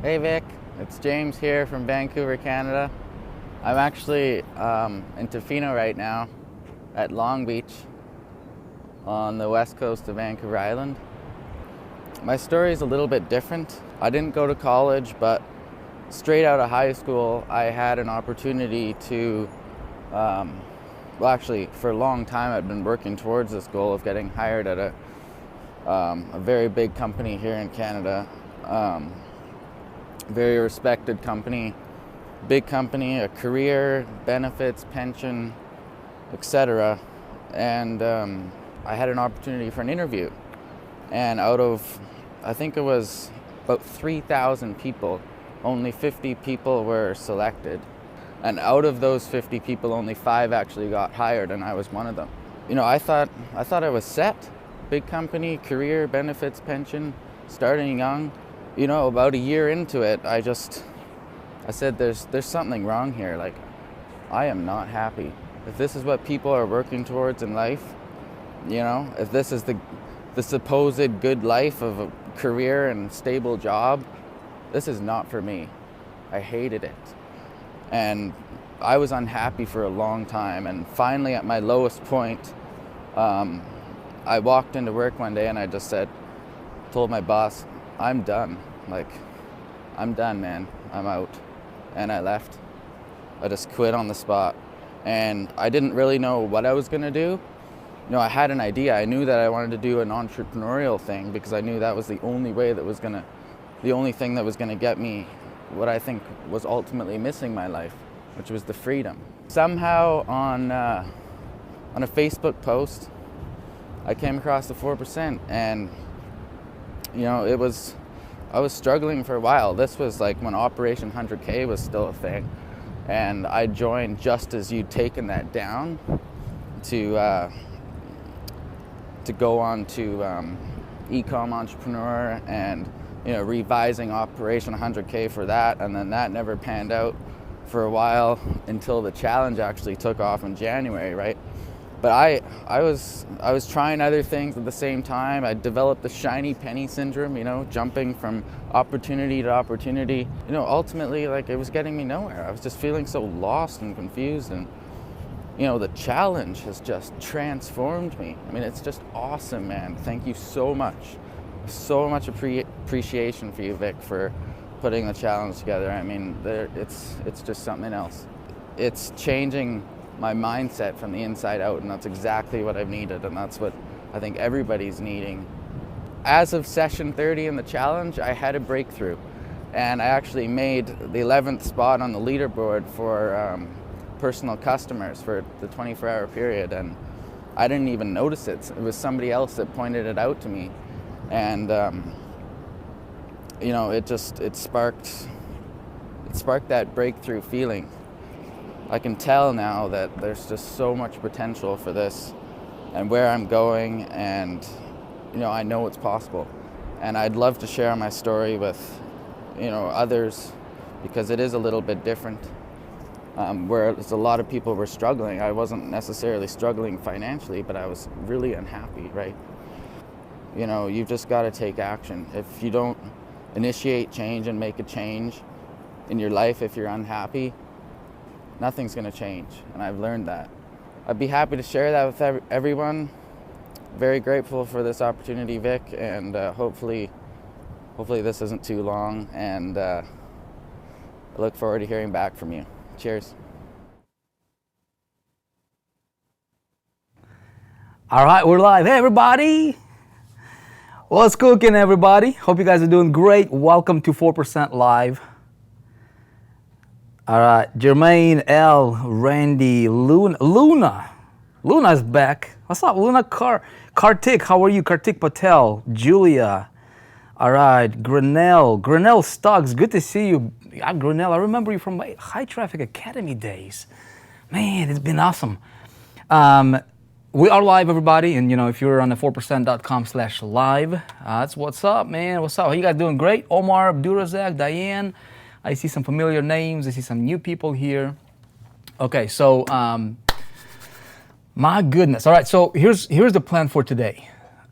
Hey Vic, it's James here from Vancouver, Canada. I'm actually in Tofino right now at Long Beach on the west coast of Vancouver Island. My story is a little bit different. I didn't go to college, but straight out of high school, I had an opportunity to, actually for a long time I'd been working towards this goal of getting hired at a very big company here in Canada. Very respected company, big company, a career, benefits, pension, etc. And I had an opportunity for an interview. And out of, I think it was about 3,000 people, only 50 people were selected. And out of those 50 people, only 5 actually got hired, and I was one of them. You know, I thought I was set. Big company, career, benefits, pension, starting young. You know, about a year into it, I said, there's something wrong here. Like, I am not happy. If this is what people are working towards in life, you know, if this is the supposed good life of a career and stable job, this is not for me. I hated it. And I was unhappy for a long time. And finally, at my lowest point, I walked into work one day and I just told my boss, I'm done. Like, I'm done, man. I'm out. And I left. I just quit on the spot. And I didn't really know what I was gonna do. You know, I had an idea. I knew that I wanted to do an entrepreneurial thing because I knew that was the only thing that was gonna get me what I think was ultimately missing my life, which was the freedom. Somehow on a Facebook post, I came across the 4%, and you know, I was struggling for a while. This was like when Operation 100K was still a thing, and I joined just as you'd taken that down to go on to Ecom Entrepreneur, and you know, revising Operation 100K for that, and then that never panned out for a while until the challenge actually took off in January, right? But I was trying other things at the same time. I developed the shiny penny syndrome, you know, jumping from opportunity to opportunity. You know, ultimately, like, it was getting me nowhere. I was just feeling so lost and confused, and you know, the challenge has just transformed me. I mean, it's just awesome, man. Thank you so much. So much appreciation for you, Vic, for putting the challenge together. I mean, it's just something else. It's changing my mindset from the inside out, and that's exactly what I've needed, and that's what I think everybody's needing. As of session 30 in the challenge, I had a breakthrough, and I actually made the 11th spot on the leaderboard for personal customers for the 24-hour period, and I didn't even notice it. It was somebody else that pointed it out to me, and you know, it sparked that breakthrough feeling. I can tell now that there's just so much potential for this and where I'm going, and you know, I know it's possible. And I'd love to share my story with, you know, others, because it is a little bit different. Whereas a lot of people were struggling. I wasn't necessarily struggling financially, but I was really unhappy, right? You know, you've just got to take action. If you don't initiate change and make a change in your life, if you're unhappy, nothing's going to change, and I've learned that. I'd be happy to share that with everyone. Very grateful for this opportunity, Vic, and hopefully this isn't too long, and I look forward to hearing back from you. Cheers. All right, we're live. Hey, everybody. What's cooking, everybody? Hope you guys are doing great. Welcome to 4% Live. All right, Jermaine, L, Randy, Luna. Luna's back. What's up, Luna? Kartik, how are you? Kartik Patel, Julia. All right, Grenell Stuggs, good to see you. Grenell, I remember you from my High Traffic Academy days. Man, it's been awesome. We are live, everybody, and you know, if you're on the 4%.com/live, that's what's up, man. What's up? How you guys doing? Great. Omar, Abdurazak, Diane. I see some familiar names. I see some new people here. Okay, so my goodness. All right, so here's the plan for today.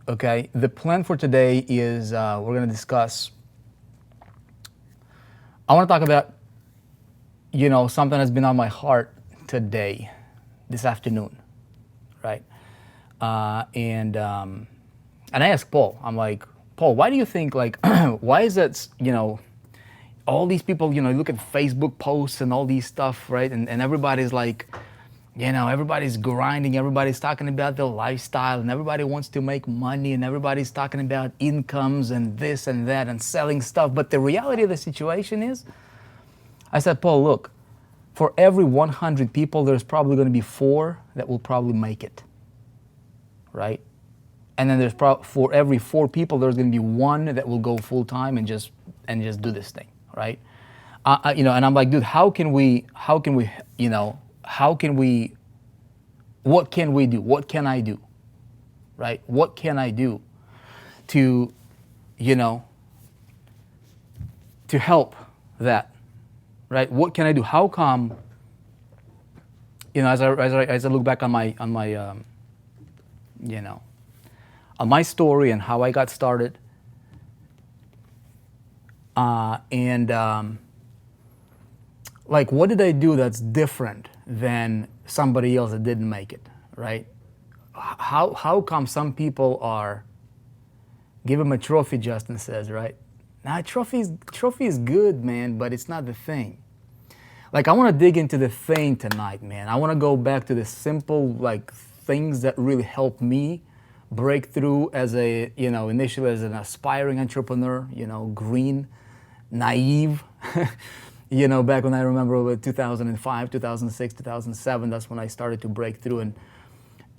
Okay, the plan for today is we're going to discuss I want to talk about, something that's been on my heart today, this afternoon, right? And I asked Paul, I'm like, Paul, why do you think, like, why is that, all these people, you look at Facebook posts and all these stuff, right? And everybody's like, everybody's grinding, everybody's talking about their lifestyle, and everybody wants to make money, and everybody's talking about incomes and this and that and selling stuff. But the reality of the situation is, I said, Paul, look, for every 100 people, there's probably going to be 4 that will probably make it, right? And then for every 4 people, there's going to be 1 that will go full time and just do this thing, right? And I'm like, dude, what can we do? What can I do, right? What can I do to help that, right? What can I do? How come, as I look back on my on my story and how I got started, like, what did I do that's different than somebody else that didn't make it, right? How come some people give them a trophy, Justin says, right? Nah, trophy is good, man, but it's not the thing. Like, I want to dig into the thing tonight, man. I want to go back to the simple, like, things that really helped me break through as initially as an aspiring entrepreneur, green, naive, back when I remember 2005, 2006, 2007, that's when I started to break through. And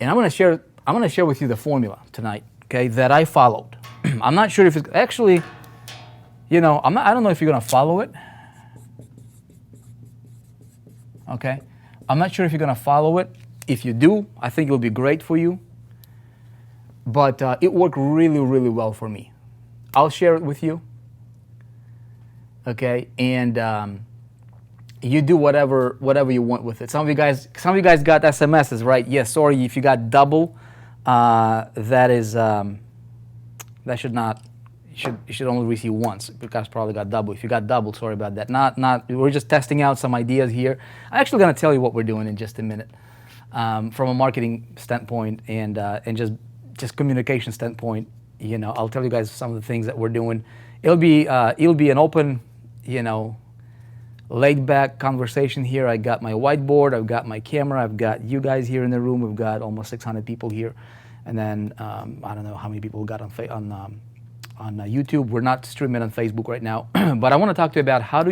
I'm going to share with you the formula tonight, okay, that I followed. I'm not sure if it's actually, I don't know if you're going to follow it. Okay. I'm not sure if you're going to follow it. If you do, I think it'll be great for you. But it worked really, really well for me. I'll share it with you. Okay, and you do whatever you want with it. Some of you guys got SMSs, right? Yes. Sorry if you got double. That is that should not. You should only receive once. You guys probably got double. If you got double, sorry about that. Not. We're just testing out some ideas here. I'm actually going to tell you what we're doing in just a minute, from a marketing standpoint and just communication standpoint. I'll tell you guys some of the things that we're doing. It'll be an open, laid back conversation here. I got my whiteboard, I've got my camera, I've got you guys here in the room. We've got almost 600 people here, and then I don't know how many people we got on YouTube. We're not streaming on Facebook right now, but I want to talk to you about how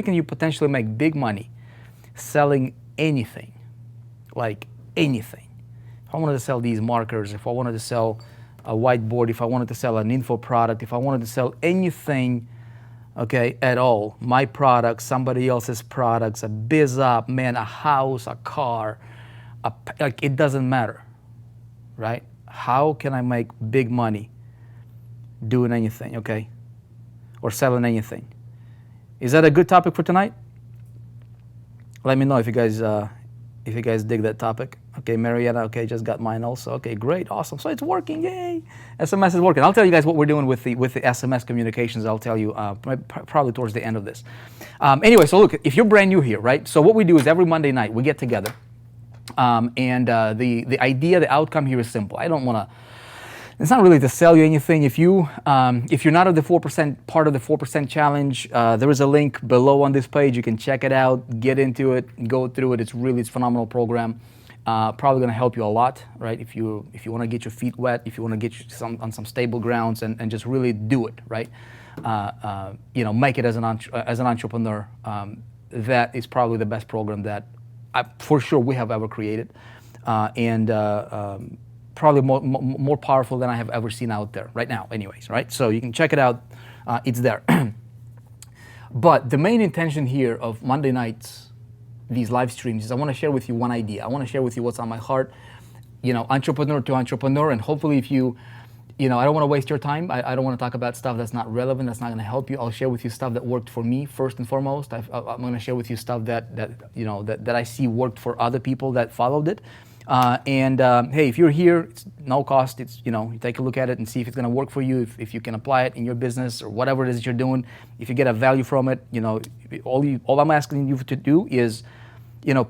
can you potentially make big money selling anything, like anything. If I wanted to sell these markers, if I wanted to sell a whiteboard, if I wanted to sell an info product, if I wanted to sell anything, okay, at all, my products, somebody else's products, a biz up, man, a house, a car, like, it doesn't matter, right? How can I make big money doing anything, okay, or selling anything? Is that a good topic for tonight? Let me know if you guys dig that topic. Okay, Mariana, okay, just got mine also. Okay, great, awesome. So it's working, yay! SMS is working. I'll tell you guys what we're doing with the SMS communications. I'll tell you probably towards the end of this. Anyway, so look, if you're brand new here, right? So what we do is every Monday night we get together, and the idea, the outcome here is simple. I don't want to. It's not really to sell you anything. If you're not at the 4% part of the 4% challenge, there is a link below on this page. You can check it out, get into it, go through it. It's a phenomenal program. Probably going to help you a lot, right? If you want to get your feet wet, if you want to get on some stable grounds and just really do it, right? Make it as an entrepreneur. That is probably the best program that for sure we have ever created, and probably more powerful than I have ever seen out there right now. Anyways, right? So you can check it out. It's there. But the main intention here of Monday nights, these live streams, is I want to share with you one idea. I want to share with you what's on my heart, entrepreneur to entrepreneur, and hopefully if I don't want to waste your time. I don't want to talk about stuff that's not relevant, that's not going to help you. I'll share with you stuff that worked for me first and foremost. I'm going to share with you stuff that I see worked for other people that followed it. Hey, if you're here, it's no cost. It's, you take a look at it and see if it's going to work for you, if you can apply it in your business or whatever it is that you're doing. If you get a value from it, all I'm asking you to do is,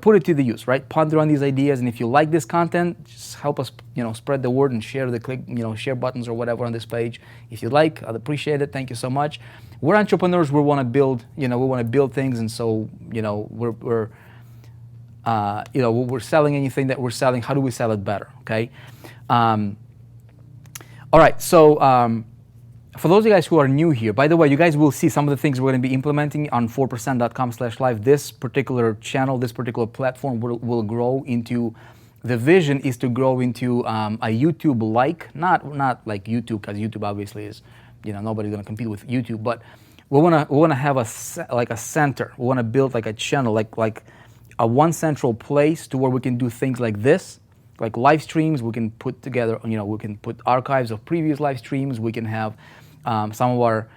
put it to the use, right? Ponder on these ideas, and if you like this content, just help us, spread the word and share share buttons or whatever on this page. If you like, I'd appreciate it. Thank you so much. We're entrepreneurs. We want to build, things, and so, we're we're selling anything that we're selling. How do we sell it better? Okay. All right. So for those of you guys who are new here, by the way, you guys will see some of the things we're going to be implementing on 4percent.com/live. This particular channel, this particular platform will grow into. The vision is to grow into a YouTube-like, not like YouTube, because YouTube obviously is, nobody's going to compete with YouTube, but we want to have a center. We want to build like a channel, like a one central place to where we can do things like this, like live streams. We can put together, we can put archives of previous live streams. We can have some of our,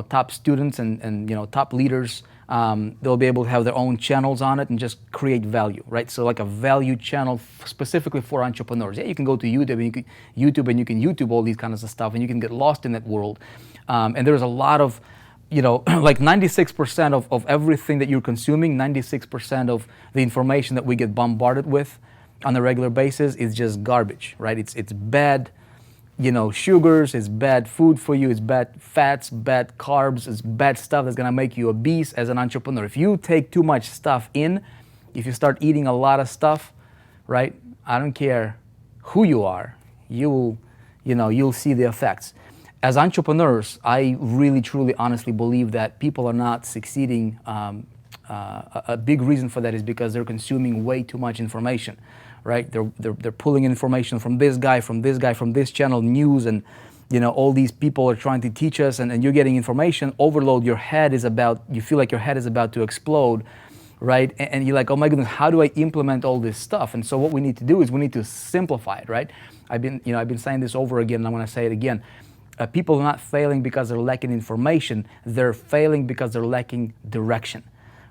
top students and top leaders. They'll be able to have their own channels on it and just create value, right? So like a value channel specifically for entrepreneurs. Yeah, you can go to YouTube and you can YouTube all these kinds of stuff, and you can get lost in that world. And there's a lot of, like 96% of everything that you're consuming, 96% of the information that we get bombarded with on a regular basis is just garbage, right? It's bad, sugars, it's bad food for you, it's bad fats, bad carbs, it's bad stuff that's gonna make you obese as an entrepreneur. If you take too much stuff in, if you start eating a lot of stuff, right? I don't care who you are, you'll see the effects. As entrepreneurs, I really, truly, honestly believe that people are not succeeding. A big reason for that is because they're consuming way too much information, right? They're pulling information from this guy, from this channel, news, and all these people are trying to teach us, and you're getting information overload. You feel like your head is about to explode, right? And you're like, oh my goodness, how do I implement all this stuff? And so what we need to do is we need to simplify it, right? I've been saying this over again, and I'm going to say it again. People are not failing because they're lacking information. They're failing because they're lacking direction,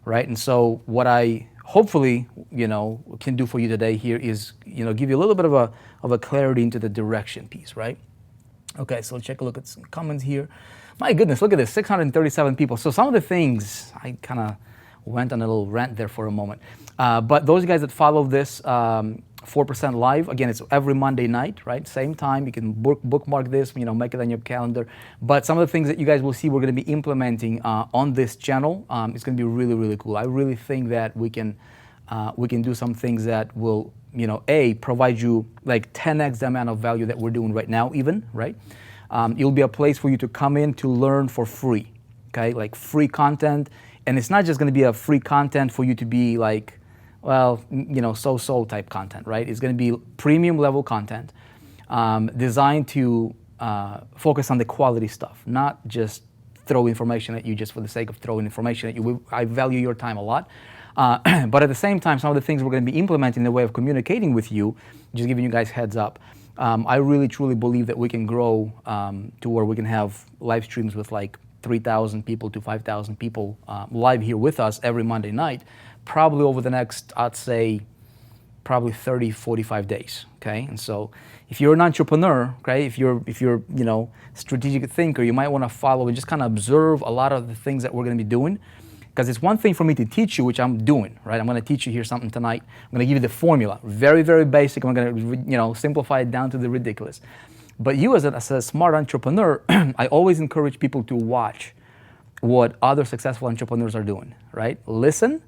right? And so what I hopefully, can do for you today here is, give you a little bit of a clarity into the direction piece, right? Okay, so let's take a look at some comments here. My goodness, look at this, 637 people. So some of the things, I kind of went on a little rant there for a moment. But those guys that follow this 4% Live, again, it's every Monday night, right? Same time. You can bookmark this, make it on your calendar. But some of the things that you guys will see we're going to be implementing on this channel, it's going to be really, really cool. I really think that we can do some things that will, provide you like 10x the amount of value that we're doing right now even, right? It'll be a place for you to come in to learn for free, okay? Like free content. And it's not just going to be a free content for you to be like, well, so-so type content, right? It's going to be premium level content designed to focus on the quality stuff, not just throw information at you just for the sake of throwing information at you. I value your time a lot. But at the same time, some of the things we're going to be implementing in the way of communicating with you, just giving you guys heads up, I really, truly believe that we can grow to where we can have live streams with like 3,000 people to 5,000 people live here with us every Monday night, probably over the next, I'd say, probably 30, 45 days, okay? And so if you're an entrepreneur, okay, if you're strategic thinker, you might want to follow and just kind of observe a lot of the things that we're going to be doing, because it's one thing for me to teach you, which I'm doing, right? I'm going to teach you here something tonight. I'm going to give you the formula, very, very basic. I'm going to, simplify it down to the ridiculous. But you as a smart entrepreneur, I always encourage people to watch what other successful entrepreneurs are doing, right? Listen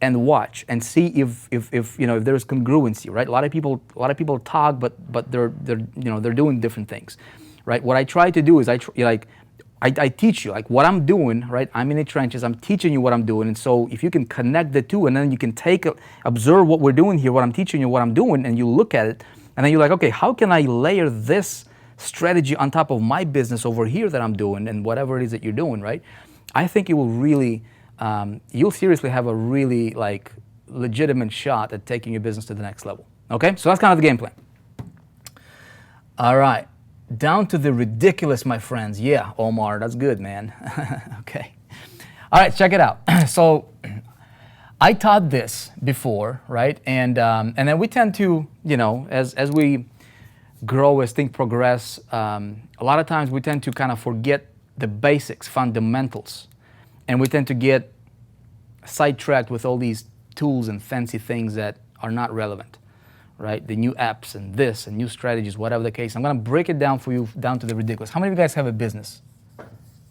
and watch and see if there's congruency, right? A lot of people talk, but they're doing different things, right? What I try to do is I teach you like what I'm doing, right? I'm in the trenches. I'm teaching you what I'm doing, and so if you can connect the two, and then you can observe what we're doing here, what I'm teaching you, what I'm doing, and you look at it, and then you're like, okay, how can I layer this strategy on top of my business over here that I'm doing, and whatever it is that you're doing, right? I think it will really, you'll seriously have a really like legitimate shot at taking your business to the next level. Okay, so that's kind of the game plan. All right. Down to the ridiculous, my friends. Yeah, Omar, that's good, man. Okay. All right, check it out. So I taught this before, right? And then we tend to, as we grow, as things progress, a lot of times we tend to kind of forget the basics, fundamentals, and we tend to get sidetracked with all these tools and fancy things that are not relevant, right? The new apps and this and new strategies, whatever the case. I'm gonna break it down for you down to the ridiculous. How many of you guys have a business?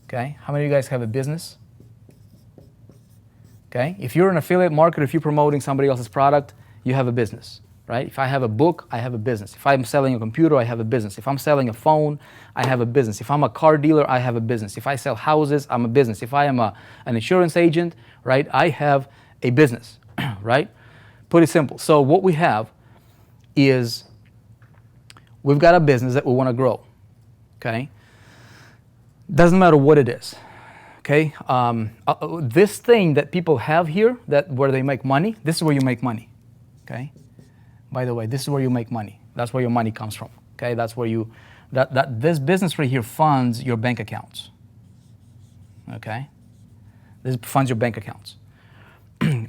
Okay, how many of you guys have a business? Okay, if you're an affiliate marketer, if you're promoting somebody else's product, you have a business, right? If I have a book, I have a business. If I'm selling a computer, I have a business. If I'm selling a phone, I have a business. If I'm a car dealer, I have a business. If I sell houses, I'm a business. If I am an insurance agent, right, I have a business, right? Pretty simple. So what we have is we've got a business that we want to grow, okay? Doesn't matter what it is, okay? This thing that people have here, that where they make money, this is where you make money, okay? By the way, this is where you make money. That's where your money comes from, okay? That's where you, this business right here funds your bank accounts, okay? This funds your bank accounts.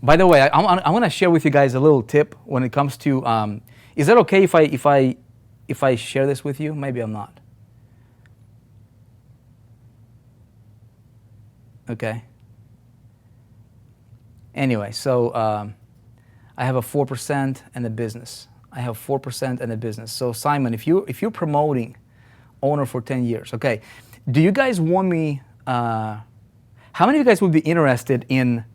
By the way, I want to share with you guys a little tip when it comes to, is that okay if I share this with you? Maybe I'm not. Okay. Anyway, so I have a 4% and a business. I have 4% and a business. So Simon, if you're promoting owner for 10 years, okay, do you guys want me, how many of you guys would be interested in,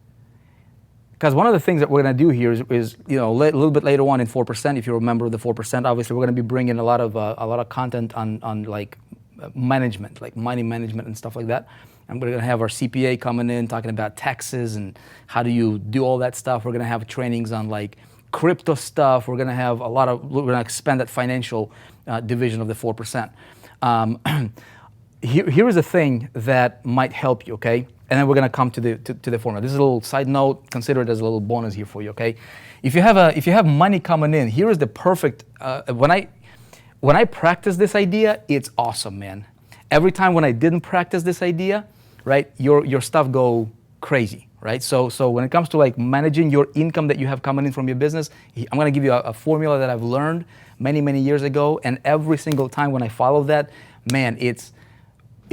because one of the things that we're going to do here is a little bit later on in 4%, if you remember the 4%, obviously we're going to be bringing a lot of content on like management, like money management and stuff like that. And we're going to have our CPA coming in talking about taxes and how do you do all that stuff. We're going to have trainings on like crypto stuff. We're going to have we're going to expand that financial division of the 4%. Here is a thing that might help you, okay? And then we're going to come to the formula. This is a little side note. Consider it as a little bonus here for you, okay? If you have money coming in, here is the perfect. When I practice this idea, it's awesome, man. Every time when I didn't practice this idea, right, your stuff go crazy, right? So when it comes to like managing your income that you have coming in from your business, I'm going to give you a formula that I've learned many years ago, and every single time when I follow that, man, it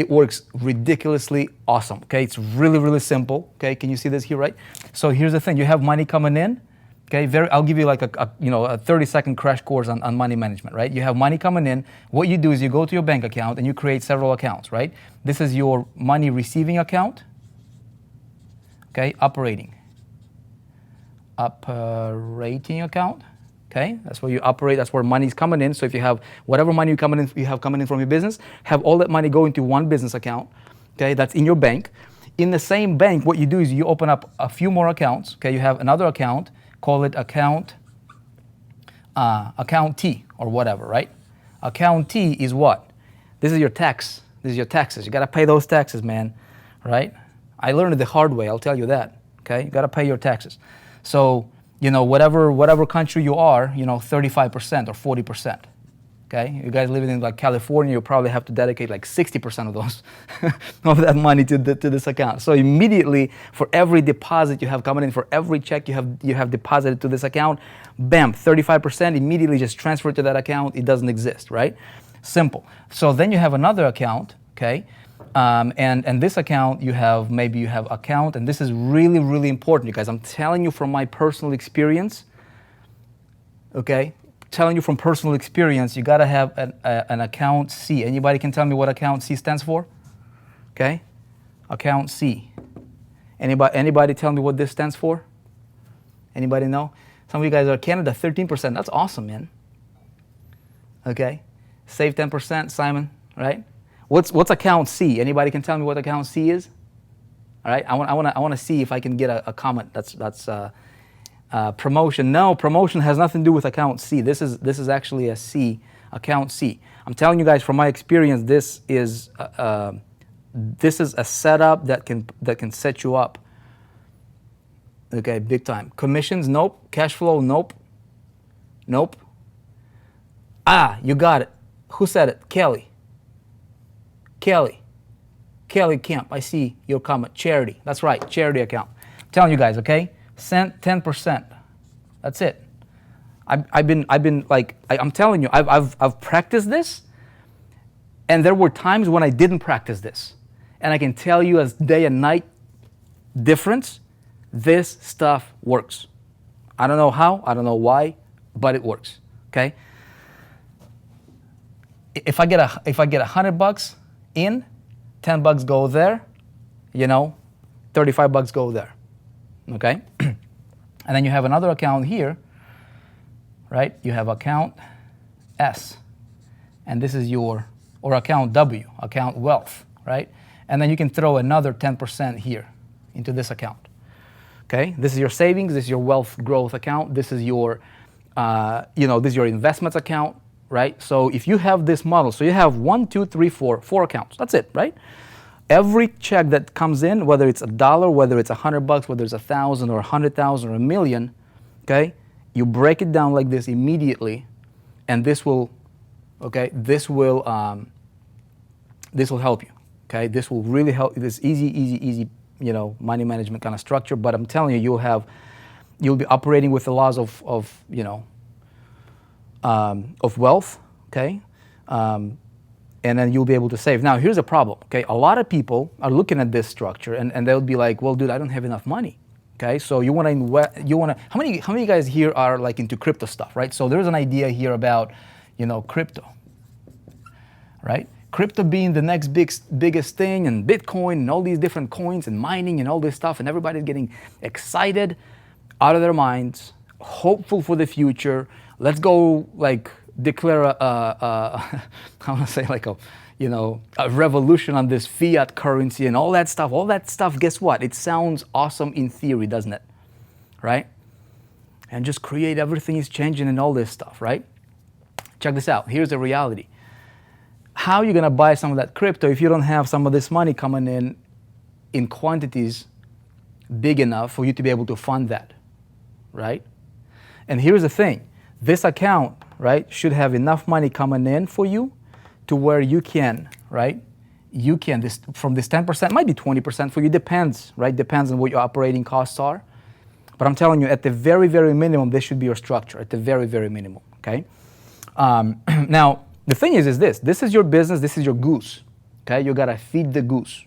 works ridiculously awesome, okay? It's really simple, okay? Can you see this here, right? So here's the thing, you have money coming in, okay? I'll give you like a 30-second crash course on money management, right? You have money coming in. What you do is you go to your bank account and you create several accounts, right? This is your money receiving account, okay? Operating account. Okay, that's where you operate, that's where money's coming in. So if you have whatever money you have coming in from your business, have all that money go into one business account, okay, that's in your bank. In the same bank, what you do is you open up a few more accounts, okay, you have another account, call it account T or whatever, right? Account T is what? This is your tax, this is your taxes. You gotta pay those taxes, man, right? I learned it the hard way, I'll tell you that, okay? You gotta pay your taxes. So, whatever country you are, 35% or 40%. Okay, you guys living in like California, you probably have to dedicate like 60% of those of that money to this account. So immediately, for every deposit you have coming in, for every check you have deposited to this account, bam, 35% immediately just transferred to that account. It doesn't exist, right? Simple. So then you have another account, okay? And this account, you have account, and this is really important, you guys. I'm telling you from my personal experience, okay? Telling you from personal experience, you gotta have an account C. Anybody can tell me what account C stands for? Okay? Account C. Anybody tell me what this stands for? Anybody know? Some of you guys are Canada, 13%. That's awesome, man. Okay? Save 10%, Simon, right? What's account C? Anybody can tell me what account C is? All right, I want to see if I can get a comment. That's promotion. No, promotion has nothing to do with account C. This is actually a C, account C. I'm telling you guys from my experience, this is a setup that can set you up. Okay, big time. Commissions, nope. Cash flow, nope. Ah, you got it. Who said it? Kelly Kemp, I see your comment. Charity, that's right, charity account. I'm telling you guys, okay? 10%. That's it. I've been like, I'm telling you, I've practiced this, and there were times when I didn't practice this. And I can tell you as day and night difference, this stuff works. I don't know how, I don't know why, but it works, okay? If I get $100 in, $10 go there, you know, $35 go there, okay? And then you have another account here, right? You have account S, and this is your, or account W, account wealth, right? And then you can throw another 10% here into this account, okay? This is your savings, this is your wealth growth account, this is your, this is your investments account, right? So if you have this model, so you have 1, 2, 3, 4 accounts, that's it, right? Every check that comes in, whether it's $1, whether it's $100, whether it's 1,000 or 100,000 or 1,000,000, okay? You break it down like this immediately, and this will, okay, this will help you, okay? This will really help. This easy, you know, money management kind of structure. But I'm telling you, you'll be operating with the laws of wealth, okay? And then you'll be able to save. Now, here's a problem, okay? A lot of people are looking at this structure, and they'll be like, well, dude, I don't have enough money. Okay, so you want to how many guys here are like into crypto stuff, right? So there's an idea here about, you know, crypto, right? Crypto being the next biggest thing, and Bitcoin and all these different coins and mining and all this stuff, and everybody's getting excited out of their minds, hopeful for the future. Let's go like declare I want to say like a revolution on this fiat currency and all that stuff. All that stuff, guess what? It sounds awesome in theory, doesn't it? Right? And just create everything is changing and all this stuff, right? Check this out. Here's the reality. How are you going to buy some of that crypto if you don't have some of this money coming in quantities big enough for you to be able to fund that, right? And here's the thing. This account, right, should have enough money coming in for you to where you can, right? You can, from this 10%, might be 20% for you, depends, right? Depends on what your operating costs are. But I'm telling you, at the very, very minimum, this should be your structure, at the very, very minimum, okay? Now, the thing is this is your business, this is your goose, okay? You gotta feed the goose,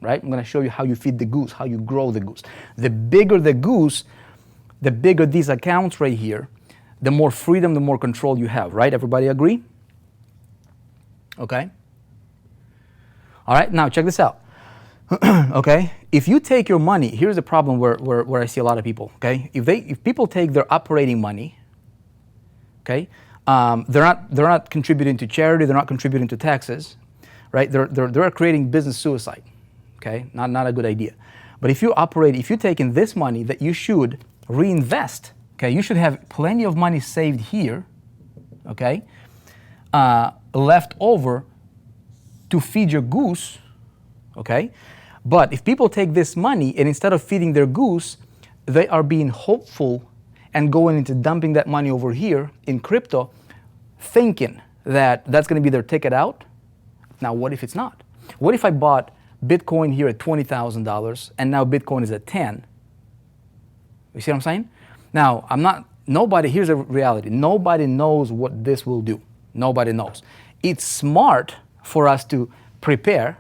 right? I'm gonna show you how you feed the goose, how you grow the goose. The bigger the goose, the bigger these accounts right here, the more freedom, the more control you have, right? Everybody agree? Okay. All right, now check this out. Okay, if you take your money, here's the problem where I see a lot of people, okay? If people take their operating money, okay, they're not contributing to charity, they're not contributing to taxes, right? They're creating business suicide, okay? Not a good idea. But if you take in this money that you should reinvest, okay, you should have plenty of money saved here, okay, left over to feed your goose, okay? But if people take this money and instead of feeding their goose, they are being hopeful and going into dumping that money over here in crypto, thinking that that's going to be their ticket out. Now, what if it's not? What if I bought Bitcoin here at $20,000 and now Bitcoin is at 10? You see what I'm saying? Now, here's the reality. Nobody knows what this will do. Nobody knows. It's smart for us to prepare.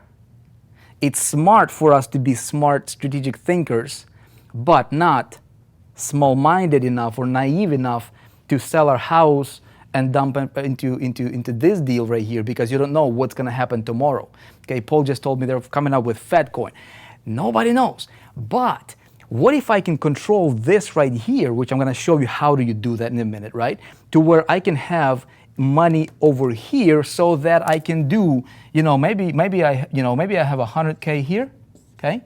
It's smart for us to be smart, strategic thinkers, but not small-minded enough or naive enough to sell our house and dump into this deal right here because you don't know what's going to happen tomorrow. Okay, Paul just told me they're coming up with FedCoin. Nobody knows. But what if I can control this right here, which I'm going to show you how do you do that in a minute, right? To where I can have money over here so that I can do, maybe I have 100K here, okay?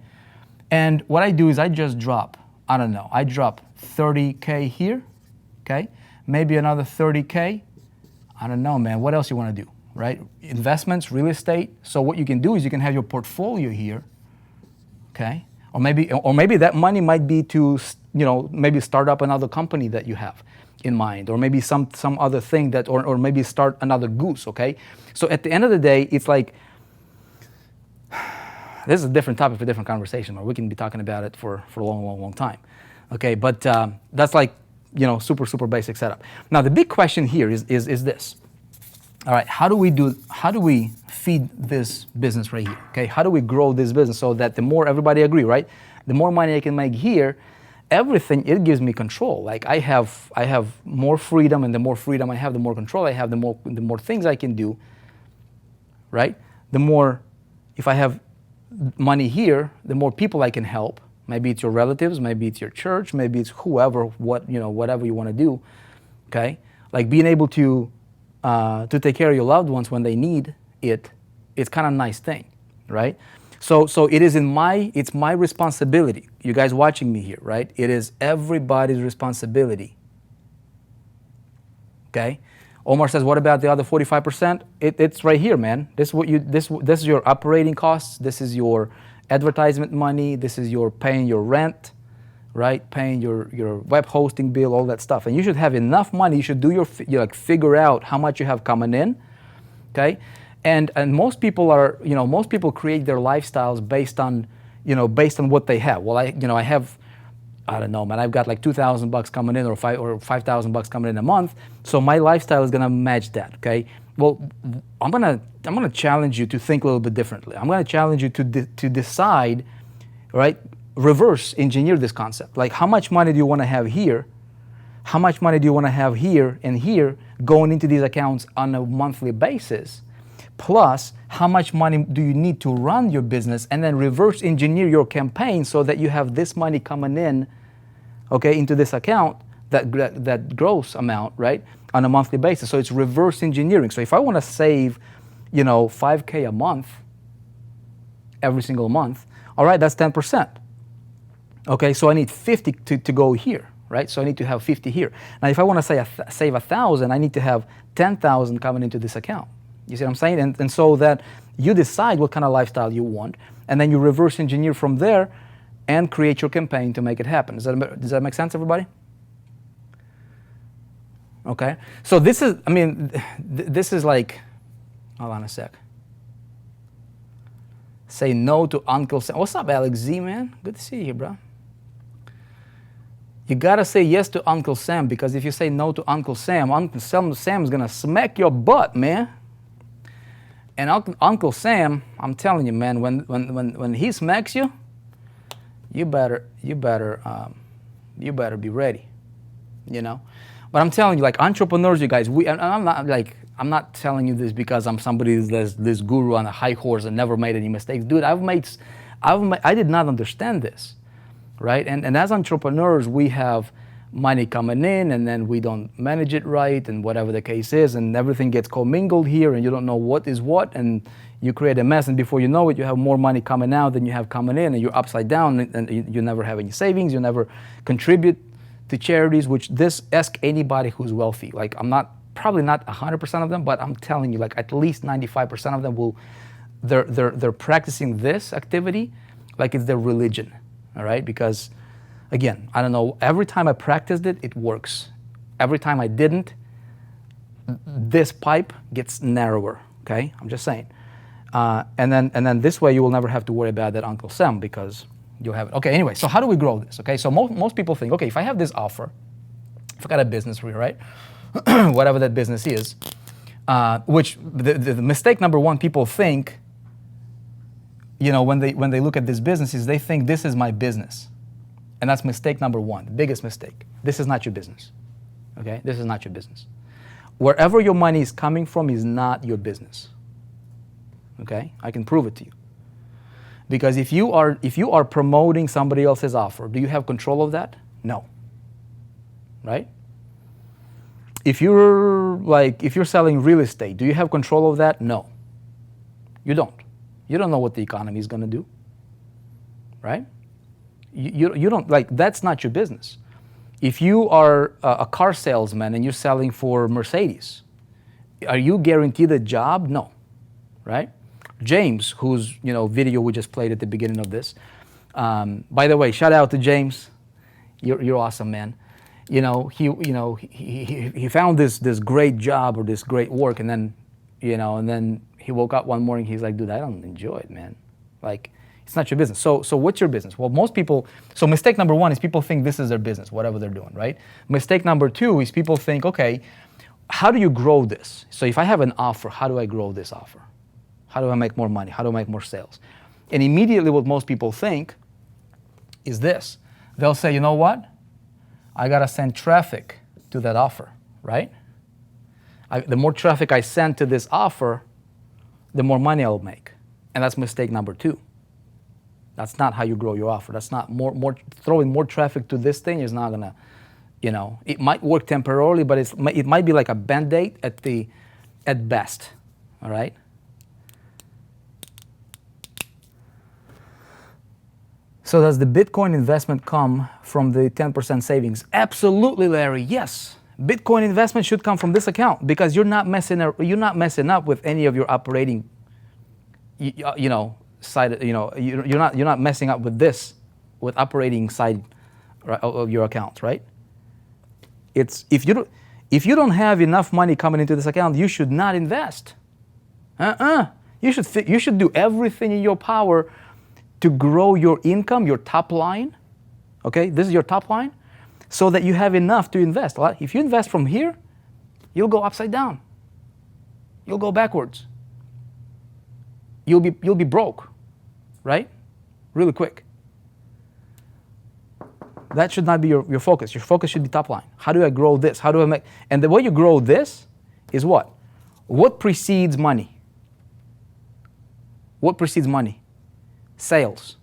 And what I do is I just drop, I drop 30K here, okay? Maybe another 30K. I don't know, man. What else you want to do, right? Investments, real estate. So what you can do is you can have your portfolio here, okay? Or maybe that money might be to, maybe start up another company that you have in mind, or maybe some other thing that, or maybe start another goose, okay? So at the end of the day, it's like, this is a different topic for a different conversation, or we can be talking about it for a long time. Okay, but that's like, super, super basic setup. Now, the big question here is this. All right, how do we feed this business right here? Okay, how do we grow this business so that the more, everybody agree, right? The more money I can make here, everything, it gives me control. Like I have more freedom, and the more freedom I have, the more control I have, the more things I can do, right? The more, if I have money here, the more people I can help. Maybe it's your relatives, maybe it's your church, maybe it's whoever, whatever you want to do, okay? Like being able to take care of your loved ones when they need it, it's kind of a nice thing, right? So it is it's my responsibility. You guys watching me here, right? It is everybody's responsibility. Okay? Omar says, what about the other 45%? It's right here, man. This is your operating costs. This is your advertisement money. This is your paying your rent, right? Paying your web hosting bill, all that stuff. And you should have enough money. You should do figure out how much you have coming in, okay? And most people are, most people create their lifestyles based on what they have. Well, I have, I don't know, man, I've got like $2,000 coming in or $5,000 coming in a month. So my lifestyle is gonna match that, okay? Well, I'm gonna challenge you to think a little bit differently. I'm gonna challenge you to decide, right? Reverse engineer this concept. Like, how much money do you want to have here? How much money do you want to have here and here going into these accounts on a monthly basis? Plus, how much money do you need to run your business, and then reverse engineer your campaign so that you have this money coming in, okay, into this account, that gross amount, right, on a monthly basis. So it's reverse engineering. So if I want to save, $5K a month, every single month, all right, that's 10%. Okay, so I need 50 to go here, right? So I need to have 50 here. Now, if I want to save 1,000, I need to have 10,000 coming into this account. You see what I'm saying? And so that you decide what kind of lifestyle you want, and then you reverse engineer from there and create your campaign to make it happen. Does that make sense, everybody? Okay, so this is like, hold on a sec. Say no to Uncle Sam. What's up, Alex Z, man? Good to see you, bro. You gotta say yes to Uncle Sam, because if you say no to Uncle Sam Sam's gonna smack your butt, man. And Uncle Sam, I'm telling you, man, when he smacks you, you better be ready, But I'm telling you, like entrepreneurs, you guys, I'm not telling you this because I'm somebody that's this guru on a high horse and never made any mistakes. Dude, I did not understand this, right? And as entrepreneurs, we have money coming in, and then we don't manage it right, and whatever the case is, and everything gets commingled here, and you don't know what is what, and you create a mess, and before you know it, you have more money coming out than you have coming in, and you're upside down, and you never have any savings, you never contribute to charities, which ask anybody who's wealthy. Like, probably not 100% of them, but I'm telling you, like at least 95% of them they're practicing this activity like it's their religion, all right? Because, again, I don't know, every time I practiced it, it works. Every time I didn't, this pipe gets narrower, okay? I'm just saying. And then this way you will never have to worry about that Uncle Sam, because you'll have it. Okay, anyway, so how do we grow this, okay? So most people think, okay, if I have this offer, if I got a business here, right? Whatever that business is, which the mistake number one, people think, when they look at this business, is they think this is my business. And that's mistake number one, the biggest mistake. This is not your business, okay? This is not your business. Wherever your money is coming from is not your business, okay? I can prove it to you. Because if you are promoting somebody else's offer, do you have control of that? No, right? If you're selling real estate, do you have control of that? No, you don't. You don't know what the economy is going to do, right? You don't, that's not your business. If you are a car salesman and you're selling for Mercedes, are you guaranteed a job? No, right? James, whose video we just played at the beginning of this. By the way, shout out to James. You're awesome, man. He found this great job or this great work, and then he woke up one morning. He's like, dude, I don't enjoy it, man. Like, It's not your business. So what's your business? Well, most people, so mistake number one is people think this is their business, whatever they're doing, right? Mistake number two is people think, okay, how do you grow this? So if I have an offer, how do I grow this offer? How do I make more money? How do I make more sales? And immediately what most people think is this. They'll say, you know what? I gotta send traffic to that offer, right? The more traffic I send to this offer, the more money I'll make. And that's mistake number two. That's not how you grow your offer. That's not throwing more traffic to this thing is not gonna, it might work temporarily, but it might be like a Band-Aid at best, all right? So does the Bitcoin investment come from the 10% savings? Absolutely, Larry, yes. Bitcoin investment should come from this account because you're not messing up with any of your operating, side, you're not messing up with this, with operating side of your account, right? It's if you don't have enough money coming into this account, you should not invest. You should do everything in your power to grow your income, your top line. Okay, this is your top line, so that you have enough to invest. If you invest from here, you'll go upside down. You'll go backwards. You'll be broke, right? Really quick. That should not be your focus. Your focus should be top line. How do I grow this? How do I make? And the way you grow this is what? What precedes money? What precedes money? Sales,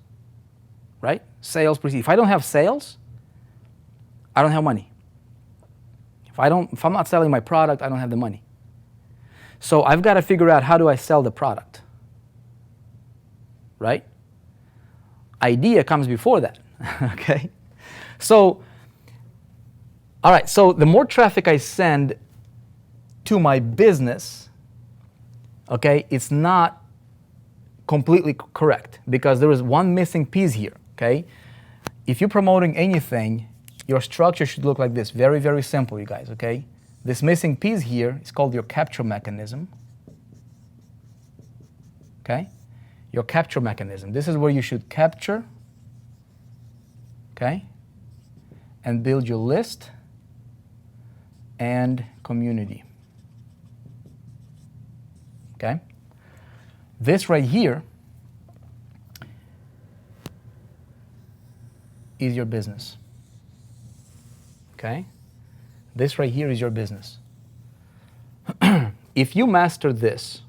right? Sales precedes. If I don't have sales, I don't have money. If I'm not selling my product, I don't have the money. So I've got to figure out, how do I sell the product? Right? Idea comes before that. Okay? So, all right, so the more traffic I send to my business, okay, it's not completely correct because there is one missing piece here, okay? If you're promoting anything, your structure should look like this. Very, very simple, you guys, okay? This missing piece here is called your capture mechanism, okay? Your capture mechanism. This is where you should capture, okay? And build your list and community, okay? This right here is your business, okay? This right here is your business. If you master this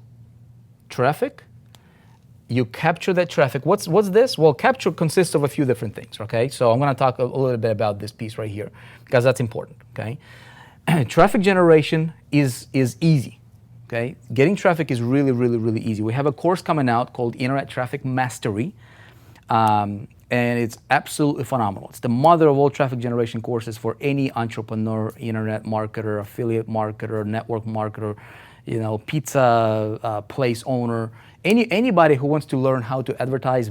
traffic, you capture that traffic. What's this? Well, capture consists of a few different things, okay? So I'm gonna talk a little bit about this piece right here because that's important, okay? Traffic generation is easy, okay? Getting traffic is really, really, really easy. We have a course coming out called Internet Traffic Mastery, and it's absolutely phenomenal. It's the mother of all traffic generation courses for any entrepreneur, internet marketer, affiliate marketer, network marketer, pizza place owner, anybody who wants to learn how to advertise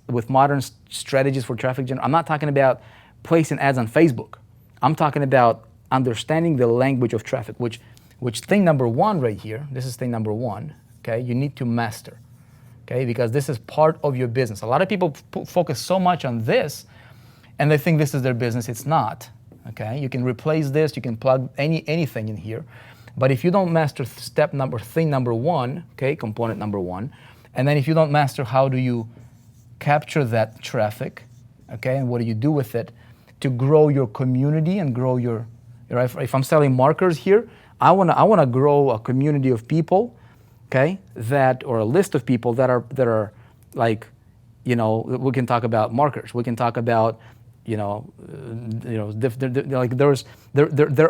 with modern strategies for traffic generation. I'm not talking about placing ads on Facebook. I'm talking about understanding the language of traffic, which thing number one right here, this is thing number one, okay, you need to master, okay, because this is part of your business. A lot of people focus so much on this and they think this is their business. It's not, okay? You can replace this, you can plug anything in here. But if you don't master thing number one, okay, component number one, and then if you don't master how do you capture that traffic, okay, and what do you do with it to grow your community and grow your, right? If I'm selling markers here, I wanna grow a community of people, okay, or a list of people that are like, we can talk about markers. We can talk about, there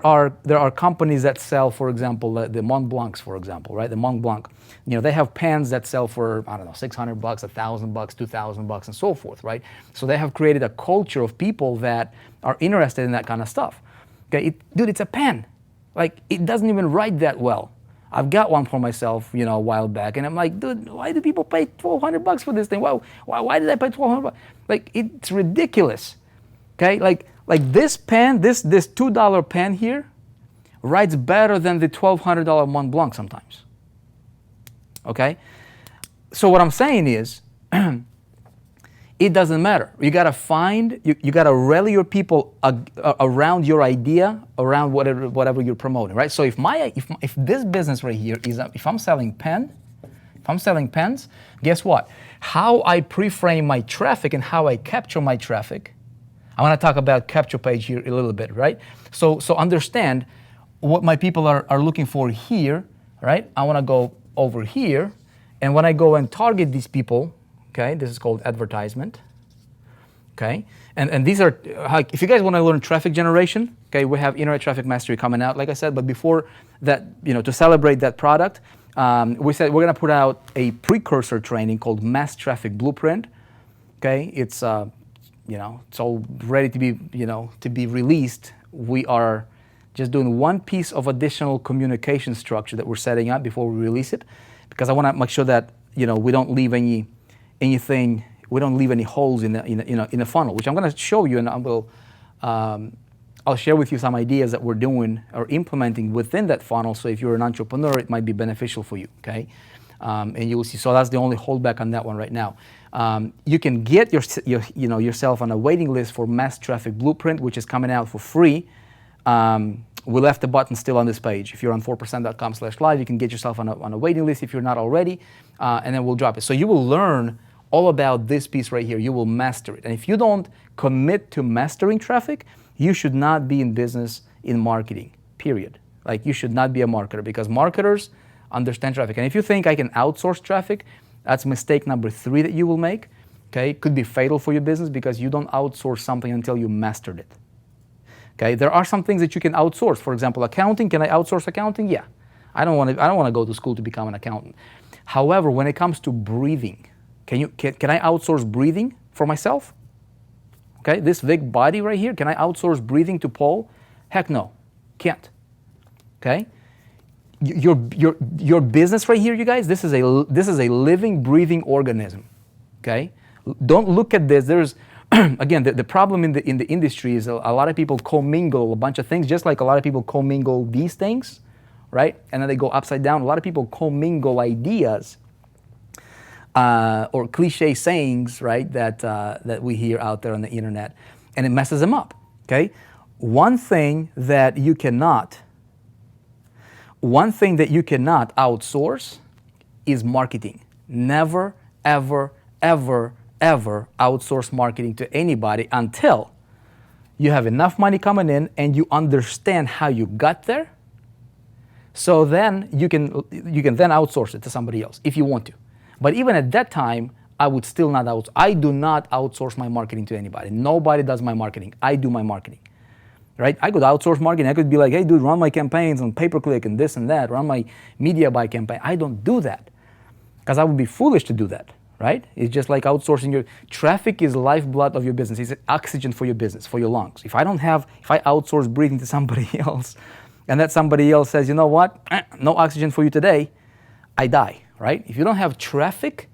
are companies that sell, for example, the Mont Blancs, for example, right? The Mont Blanc, they have pans that sell for, I don't know, $600, $1,000, $2,000, and so forth, right? So they have created a culture of people that are interested in that kind of stuff. Okay, dude, it's a pen. Like, it doesn't even write that well. I've got one for myself, a while back, and I'm like, dude, why do people pay $1,200 for this thing? Why did I pay $1,200? Like, it's ridiculous. Okay, like this pen, this $2 pen here, writes better than the $1,200 Mont Blanc sometimes. Okay, so what I'm saying is, It doesn't matter. You gotta find, you gotta rally your people around your idea, around whatever you're promoting, right? So if this business right here is, if I'm selling pens, guess what? How I pre-frame my traffic and how I capture my traffic. I want to talk about capture page here a little bit, right? So understand what my people are looking for here, right? I want to go over here, and when I go and target these people, okay, this is called advertisement, okay? And these are, like, if you guys want to learn traffic generation, okay, we have Internet Traffic Mastery coming out, like I said, but before that, to celebrate that product, we said we're going to put out a precursor training called Mass Traffic Blueprint, okay? It's, it's all ready to be, to be released. We are just doing one piece of additional communication structure that we're setting up before we release it, because I want to make sure that, we don't leave anything, we don't leave any holes in the funnel, which I'm going to show you, and I'll share with you some ideas that we're doing or implementing within that funnel. So if you're an entrepreneur, it might be beneficial for you, okay? And you will see. So that's the only holdback on that one right now. You can get yourself on a waiting list for Mass Traffic Blueprint, which is coming out for free. We left the button still on this page. If you're on 4%.com/live, you can get yourself on a waiting list if you're not already, and then we'll drop it. So you will learn all about this piece right here. You will master it. And if you don't commit to mastering traffic, you should not be in business in marketing, period. Like, you should not be a marketer, because marketers understand traffic. And if you think I can outsource traffic, that's mistake number 3 that you will make, okay? It could be fatal for your business, because you don't outsource something until you mastered it. Okay, there are some things that you can outsource. For example, accounting. Can I outsource accounting? Yeah. I don't want to go to school to become an accountant. However, when it comes to breathing, can I outsource breathing for myself? Okay, this big body right here, can I outsource breathing to Paul? Heck no, can't. Okay, your business right here, you guys. This is a living, breathing organism. Okay, don't look at this. There's again, the problem in the industry is a lot of people commingle a bunch of things, just like a lot of people commingle these things, right? And then they go upside down. A lot of people commingle ideas or cliche sayings, right, that we hear out there on the internet, and it messes them up, okay? One thing that you cannot outsource is marketing. Never, ever, ever, ever outsource marketing to anybody until you have enough money coming in and you understand how you got there. So then you can then outsource it to somebody else if you want to. But even at that time, I would still not outsource. I do not outsource my marketing to anybody. Nobody does my marketing. I do my marketing, right? I could outsource marketing. I could be like, hey, dude, run my campaigns on pay-per-click and this and that. Run my media buy campaign. I don't do that, because I would be foolish to do that. Right? It's just like outsourcing your traffic is lifeblood of your business. It's oxygen for your business, for your lungs. If I outsource breathing to somebody else, and that somebody else says, you know what, no oxygen for you today, I die, right? If you don't have traffic,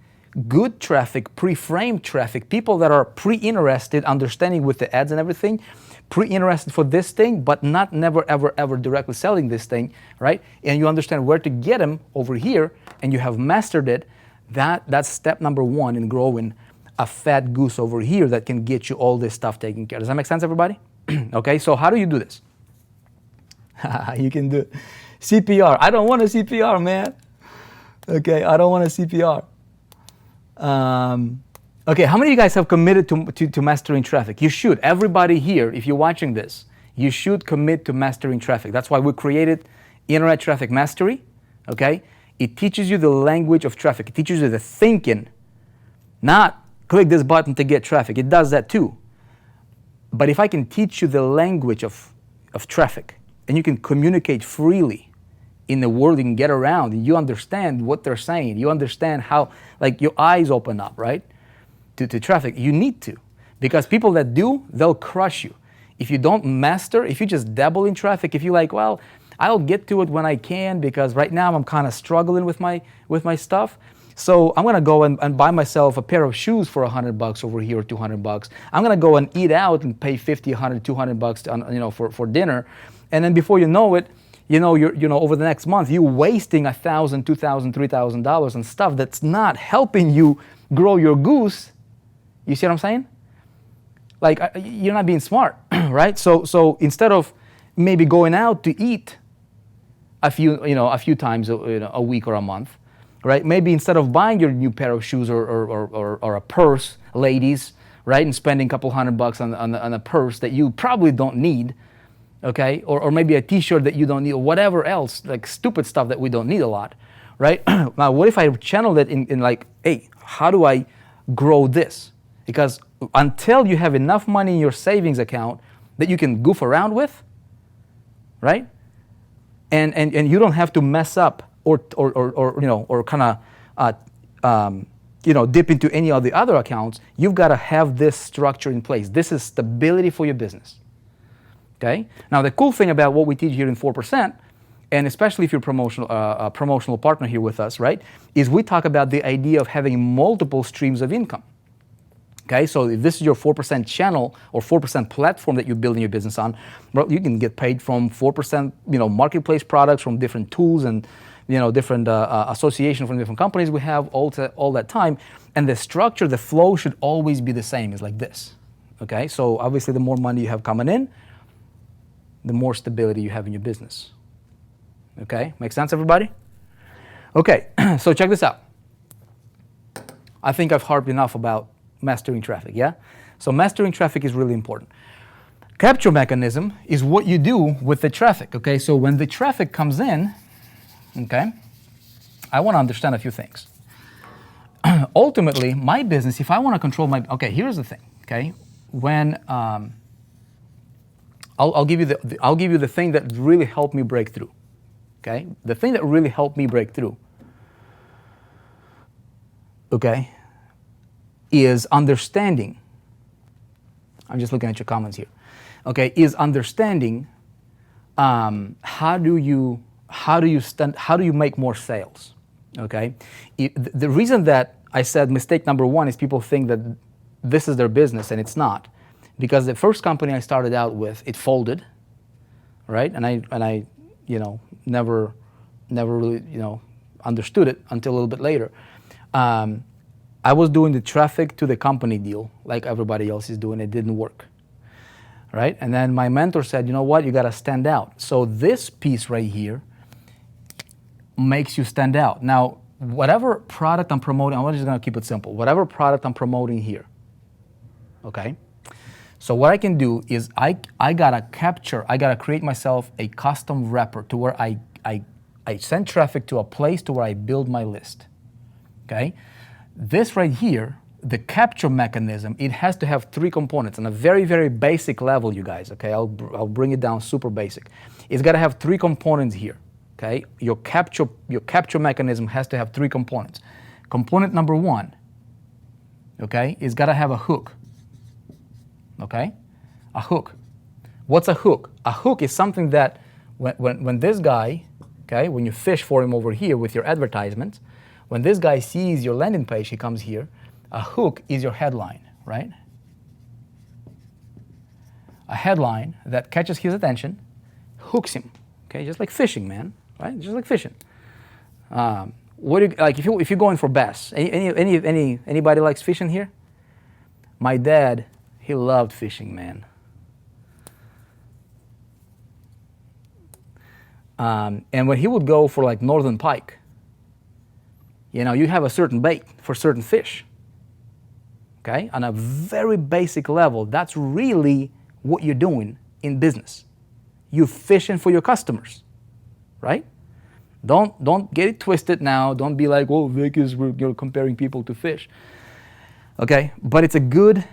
good traffic, pre-framed traffic, people that are pre-interested, understanding with the ads and everything, pre-interested for this thing, but never, ever, ever directly selling this thing, right? And you understand where to get them over here, and you have mastered it. That's step number 1 in growing a fat goose over here that can get you all this stuff taken care of. Does that make sense, everybody? Okay, so how do you do this? You can do CPR. I don't want a CPR, man. Okay, I don't want a CPR. Okay, how many of you guys have committed to mastering traffic? You should. Everybody here, if you're watching this, you should commit to mastering traffic. That's why we created Internet Traffic Mastery, okay? It teaches you the language of traffic. It teaches you the thinking, not click this button to get traffic. It does that too. But if I can teach you the language of traffic, and you can communicate freely in the world, you can get around, and you understand what they're saying. You understand how, like, your eyes open up, right, to traffic. You need to, because people that do, they'll crush you. If you don't master, if you just dabble in traffic, if you're like, well, I'll get to it when I can, because right now I'm kind of struggling with my stuff. So I'm gonna go and buy myself a pair of shoes for $100 over here, or $200. I'm gonna go and eat out and pay $50, $100, $200 for dinner, and then before you know it, you're over the next month, you're wasting $1,000, $2,000, $3,000 on stuff that's not helping you grow your goose. You see what I'm saying? Like, you're not being smart, right? So instead of maybe going out to eat a few times a week or a month, right? Maybe instead of buying your new pair of shoes or a purse, ladies, right, and spending a couple $100 on a purse that you probably don't need, okay, or maybe a T-shirt that you don't need, or whatever else, like stupid stuff that we don't need a lot, right? Now, what if I channeled it in like, hey, how do I grow this? Because until you have enough money in your savings account that you can goof around with, right? And you don't have to mess up or kind of dip into any of the other accounts. You've got to have this structure in place. This is stability for your business. Okay. Now the cool thing about what we teach here in 4%, and especially if you're a promotional partner here with us, right, is we talk about the idea of having multiple streams of income. Okay, so if this is your 4% channel or 4% platform that you're building your business on, well, you can get paid from 4%, marketplace products from different tools and, different association from different companies we have all that time. And the structure, the flow should always be the same. It's like this. Okay, so obviously the more money you have coming in, the more stability you have in your business. Okay, make sense, everybody? Okay, so check this out. I think I've harped enough about mastering traffic, yeah? So mastering traffic is really important. Capture mechanism is what you do with the traffic, okay? So when the traffic comes in, okay, I want to understand a few things. Ultimately, my business, if I want to control okay, here's the thing, okay? When, I'll give you the thing that really helped me break through, okay? The thing that really helped me break through, okay, is understanding. I'm just looking at your comments here. Okay, is understanding how do you make more sales? Okay, the reason that I said mistake number one is people think that this is their business and it's not, because the first company I started out with, it folded, right? And I never really understood it until a little bit later. I was doing the traffic to the company deal like everybody else is doing. It didn't work, right? And then my mentor said, you know what, you got to stand out. So this piece right here makes you stand out. Now, whatever product I'm promoting, I'm just going to keep it simple. Whatever product I'm promoting here, okay? So what I can do is I got to create myself a custom wrapper to where I send traffic to a place to where I build my list, okay? This right here, the capture mechanism, it has to have three components on a very, very basic level, you guys, okay? I'll bring it down super basic. It's got to have three components here, okay? Your capture mechanism has to have three components. Component number one, okay, is got to have a hook, okay? A hook. What's a hook? A hook is something that when this guy, okay, when you fish for him over here with your advertisements, when this guy sees your landing page, he comes here, a hook is your headline, right? A headline that catches his attention, hooks him, okay? Just like fishing, man, right? Just like fishing. What do you, like if you're going for bass? Anybody likes fishing here? My dad, he loved fishing, man. And when he would go for like northern pike, you have a certain bait for certain fish, okay? On a very basic level, that's really what you're doing in business. You're fishing for your customers, right? Don't get it twisted now. Don't be like, oh, Vegas, you're comparing people to fish, okay? But it's a good,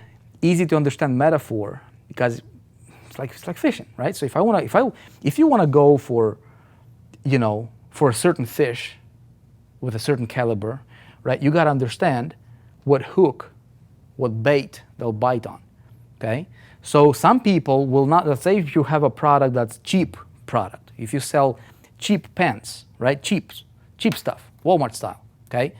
easy to understand metaphor because it's like fishing, right? So if you want to go for, for a certain fish, with a certain caliber, right? You got to understand what hook, what bait they'll bite on, okay? So some people will not, let's say if you have a product that's cheap product, if you sell cheap pants, right? Cheap stuff, Walmart style, okay?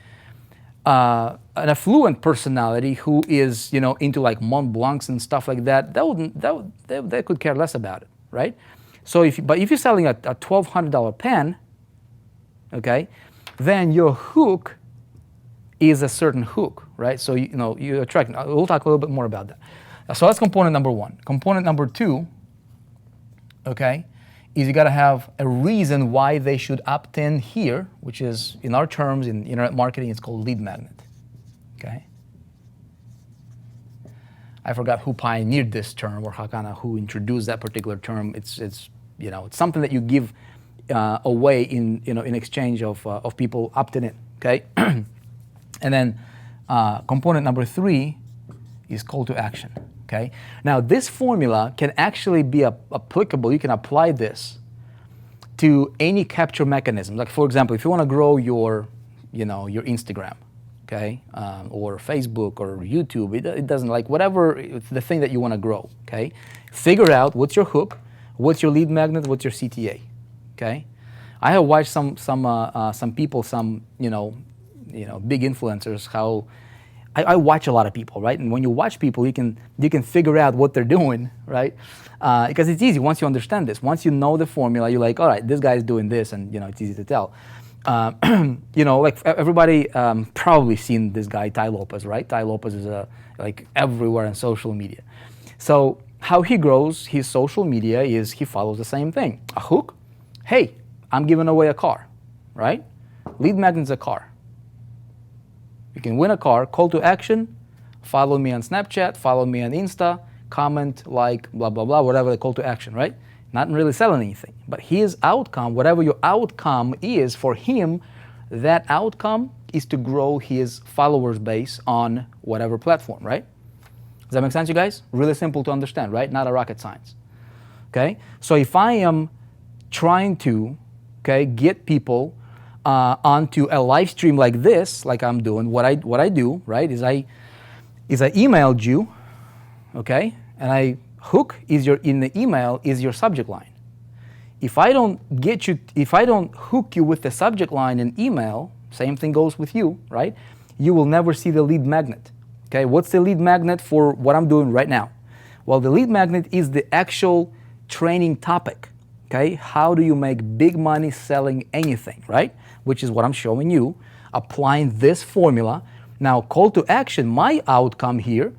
An affluent personality who is, into like Mont Blancs and stuff like that, they could care less about it, right? So if you're selling a $1,200 pen, okay, then your hook is a certain hook, right? So you attract. We'll talk a little bit more about that. So that's component number one. Component number two, okay, is you got to have a reason why they should opt in here, which is, in our terms, in internet marketing, it's called lead magnet, okay? I forgot who pioneered this term, or who introduced that particular term. It's something that you give away in exchange of people opting in, okay? And then component number three is call to action, okay? Now this formula can actually be applicable. You can apply this to any capture mechanism. Like, for example, if you want to grow your Instagram, okay, or Facebook or YouTube, it doesn't, like, whatever the thing that you want to grow, okay? Figure out what's your hook, what's your lead magnet, what's your CTA, okay? I have watched some people, big influencers, how I watch a lot of people, right? And when you watch people, you can figure out what they're doing, right? Because it's easy once you understand this. Once you know the formula, you're like, all right, this guy's doing this, and it's easy to tell. Like everybody probably seen this guy, Tai Lopez, right? Tai Lopez is like everywhere on social media. So how he grows his social media is he follows the same thing. A hook, hey, I'm giving away a car, right? Lead magnet's a car. You can win a car. Call to action, follow me on Snapchat, follow me on Insta, comment, like, blah, blah, blah, whatever the call to action, right? Not really selling anything. But his outcome, whatever your outcome is for him, that outcome is to grow his followers base on whatever platform, right? Does that make sense, you guys? Really simple to understand, right? Not a rocket science, okay? So if I am trying to, okay, get people onto a live stream like this, like I'm doing, what I do, right, is I emailed you, okay, and hook is in the email is your subject line. If I don't hook you with the subject line in email, same thing goes with you, right? You will never see the lead magnet. Okay, what's the lead magnet for what I'm doing right now? Well, the lead magnet is the actual training topic. Okay, how do you make big money selling anything, right? Which is what I'm showing you, applying this formula. Now, call to action, my outcome here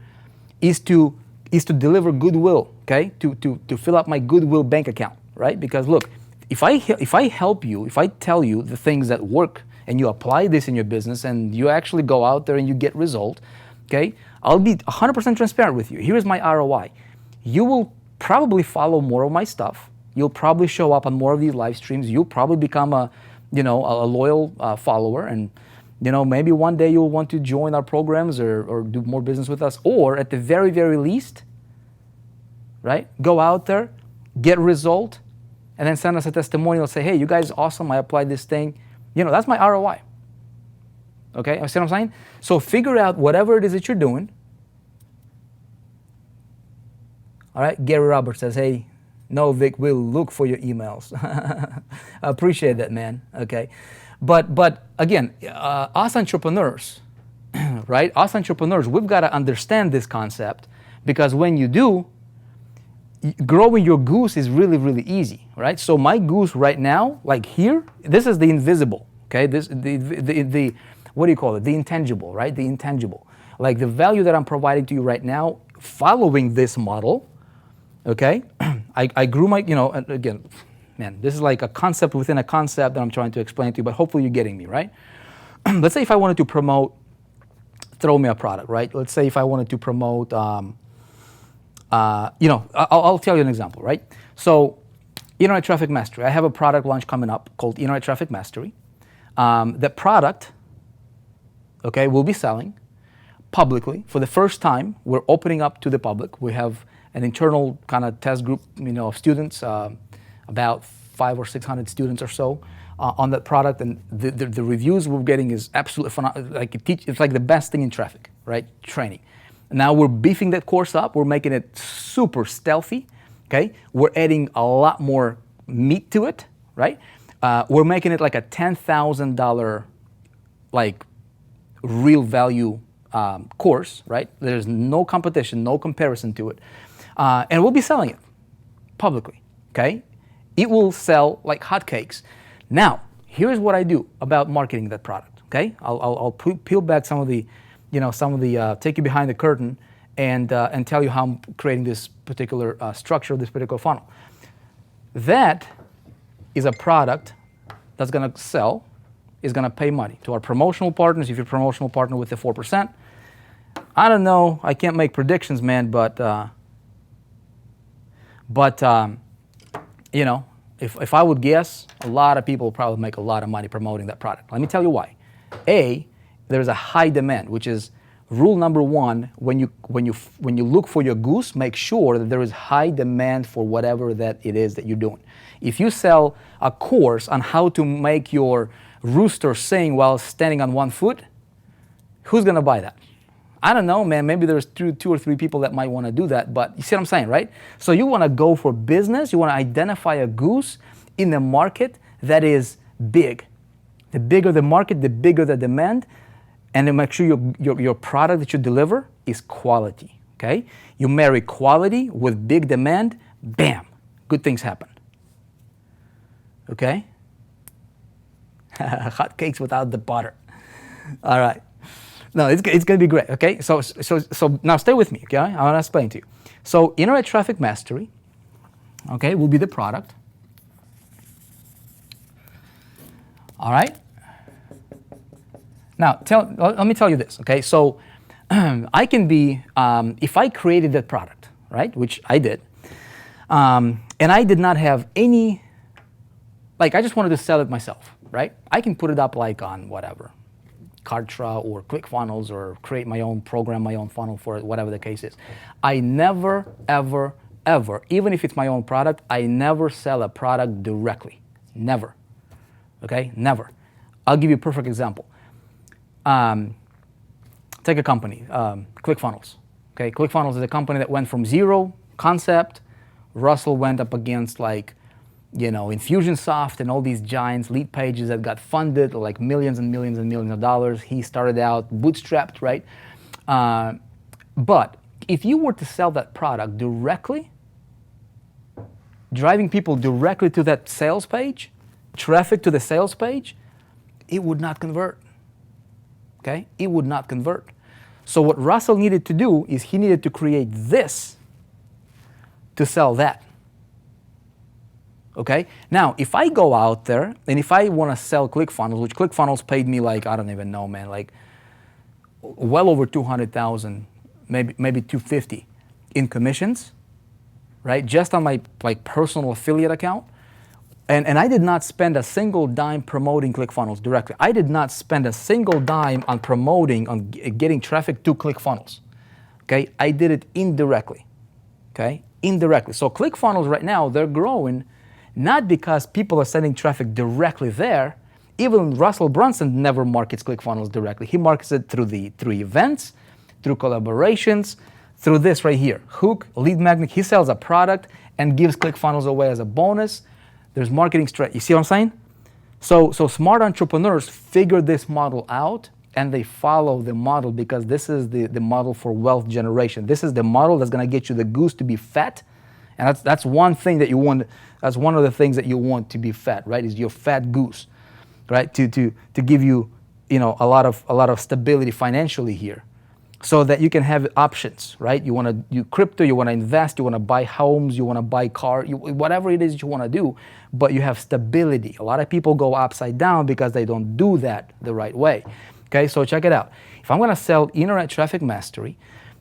is to deliver goodwill, okay? To fill up my goodwill bank account, right? Because look, if I help you, if I tell you the things that work and you apply this in your business and you actually go out there and you get result, okay? I'll be 100% transparent with you. Here's my ROI. You will probably follow more of my stuff. You'll probably show up on more of these live streams. You'll probably become a loyal follower, and maybe one day you'll want to join our programs or do more business with us, or at the very, very least, right? Go out there, get result, and then send us a testimonial. Say, hey, you guys are awesome. I applied this thing. That's my ROI. Okay, you see what I'm saying? So figure out whatever it is that you're doing. All right, Gary Roberts says, hey, no, Vic, we'll look for your emails. I appreciate that, man. Okay, but again, us entrepreneurs, right? Us entrepreneurs, we've got to understand this concept, because when you do, growing your goose is really, really easy, right? So my goose right now, like here, this is the invisible. Okay, this the what do you call it? The intangible, right? The intangible, like the value that I'm providing to you right now, following this model. Okay, I grew my, and again, man, this is like a concept within a concept that I'm trying to explain to you, but hopefully you're getting me, right? Let's say if I wanted to promote, throw me a product, right? Let's say if I wanted to promote, I'll tell you an example, right? So, Internet Traffic Mastery. I have a product launch coming up called Internet Traffic Mastery. The product, okay, we'll be selling publicly for the first time. We're opening up to the public. We have an internal kind of test group, of students, about 500 or 600 students or so on that product, and the reviews we're getting is absolutely phenomenal. Like it's like the best thing in traffic, right? Training. Now we're beefing that course up. We're making it super stealthy. Okay, we're adding a lot more meat to it, right? We're making it like a $10,000 like real value course, right? There's no competition, no comparison to it. And we'll be selling it publicly, okay? It will sell like hotcakes. Now, here's what I do about marketing that product, Okay, I'll peel back some of the, take you behind the curtain and tell you how I'm creating this particular structure, this particular funnel. That is a product that's going to sell, is going to pay money to our promotional partners. If you're a promotional partner with the 4%, I don't know, I can't make predictions, man, but if I would guess, a lot of people will probably make a lot of money promoting that product. Let me tell you why. A, there's a high demand, which is rule number one. When you look for your goose, make sure that there is high demand for whatever that it is that you're doing. If you sell a course on how to make your rooster sing while standing on one foot, who's gonna buy that? I don't know, man. Maybe there's two or three people that might want to do that, but you see what I'm saying, right? So you want to go for business. You want to identify a goose in the market that is big. The bigger the market, the bigger the demand, and then make sure your product that you deliver is quality. Okay? You marry quality with big demand, bam, good things happen. Okay? Hot cakes without the butter. All right. No, it's going to be great, okay? So now stay with me, okay? I want to explain to you. So Internet Traffic Mastery, okay, will be the product. All right? Now, let me tell you this, okay? So I can be, if I created that product, right, which I did, and I did not have any, like I just wanted to sell it myself, right? I can put it up like on whatever, Kartra or ClickFunnels, or create my own program, my own funnel for it, whatever the case is. I never, ever, ever, even if it's my own product, I never sell a product directly. Never. Okay? Never. I'll give you a perfect example. Take a company, ClickFunnels. Okay? ClickFunnels is a company that went from zero concept. Russell went up against Infusionsoft and all these giants, lead pages that got funded like millions and millions and millions of dollars. He started out bootstrapped, right? But if you were to sell that product directly, driving people directly to that sales page, traffic to the sales page, it would not convert. Okay? It would not convert. So what Russell needed to do is he needed to create this to sell that. Okay? Now, if I go out there and if I want to sell ClickFunnels, which ClickFunnels paid me like, I don't even know, man, like well over 200,000, maybe 250 in commissions, right? Just on my personal affiliate account. And I did not spend a single dime promoting ClickFunnels directly. I did not spend a single dime on promoting, on getting traffic to ClickFunnels. Okay? I did it indirectly. Okay? Indirectly. So ClickFunnels right now, they're growing not because people are sending traffic directly there. Even Russell Brunson never markets ClickFunnels directly. He markets it through events, through collaborations, through this right here. Hook, lead magnet. He sells a product and gives ClickFunnels away as a bonus. There's marketing strategy. You see what I'm saying? So smart entrepreneurs figure this model out and they follow the model because this is the model for wealth generation. This is the model that's going to get you the goose to be fat. And that's one thing that you want. That's one of the things that you want to be fat, right? Is your fat goose, right? To give you, a lot of stability financially here, so that you can have options, right? You want to do crypto, you want to invest, you want to buy homes, you want to buy car, whatever it is you want to do, but you have stability. A lot of people go upside down because they don't do that the right way. Okay, so check it out. If I'm going to sell Internet Traffic Mastery,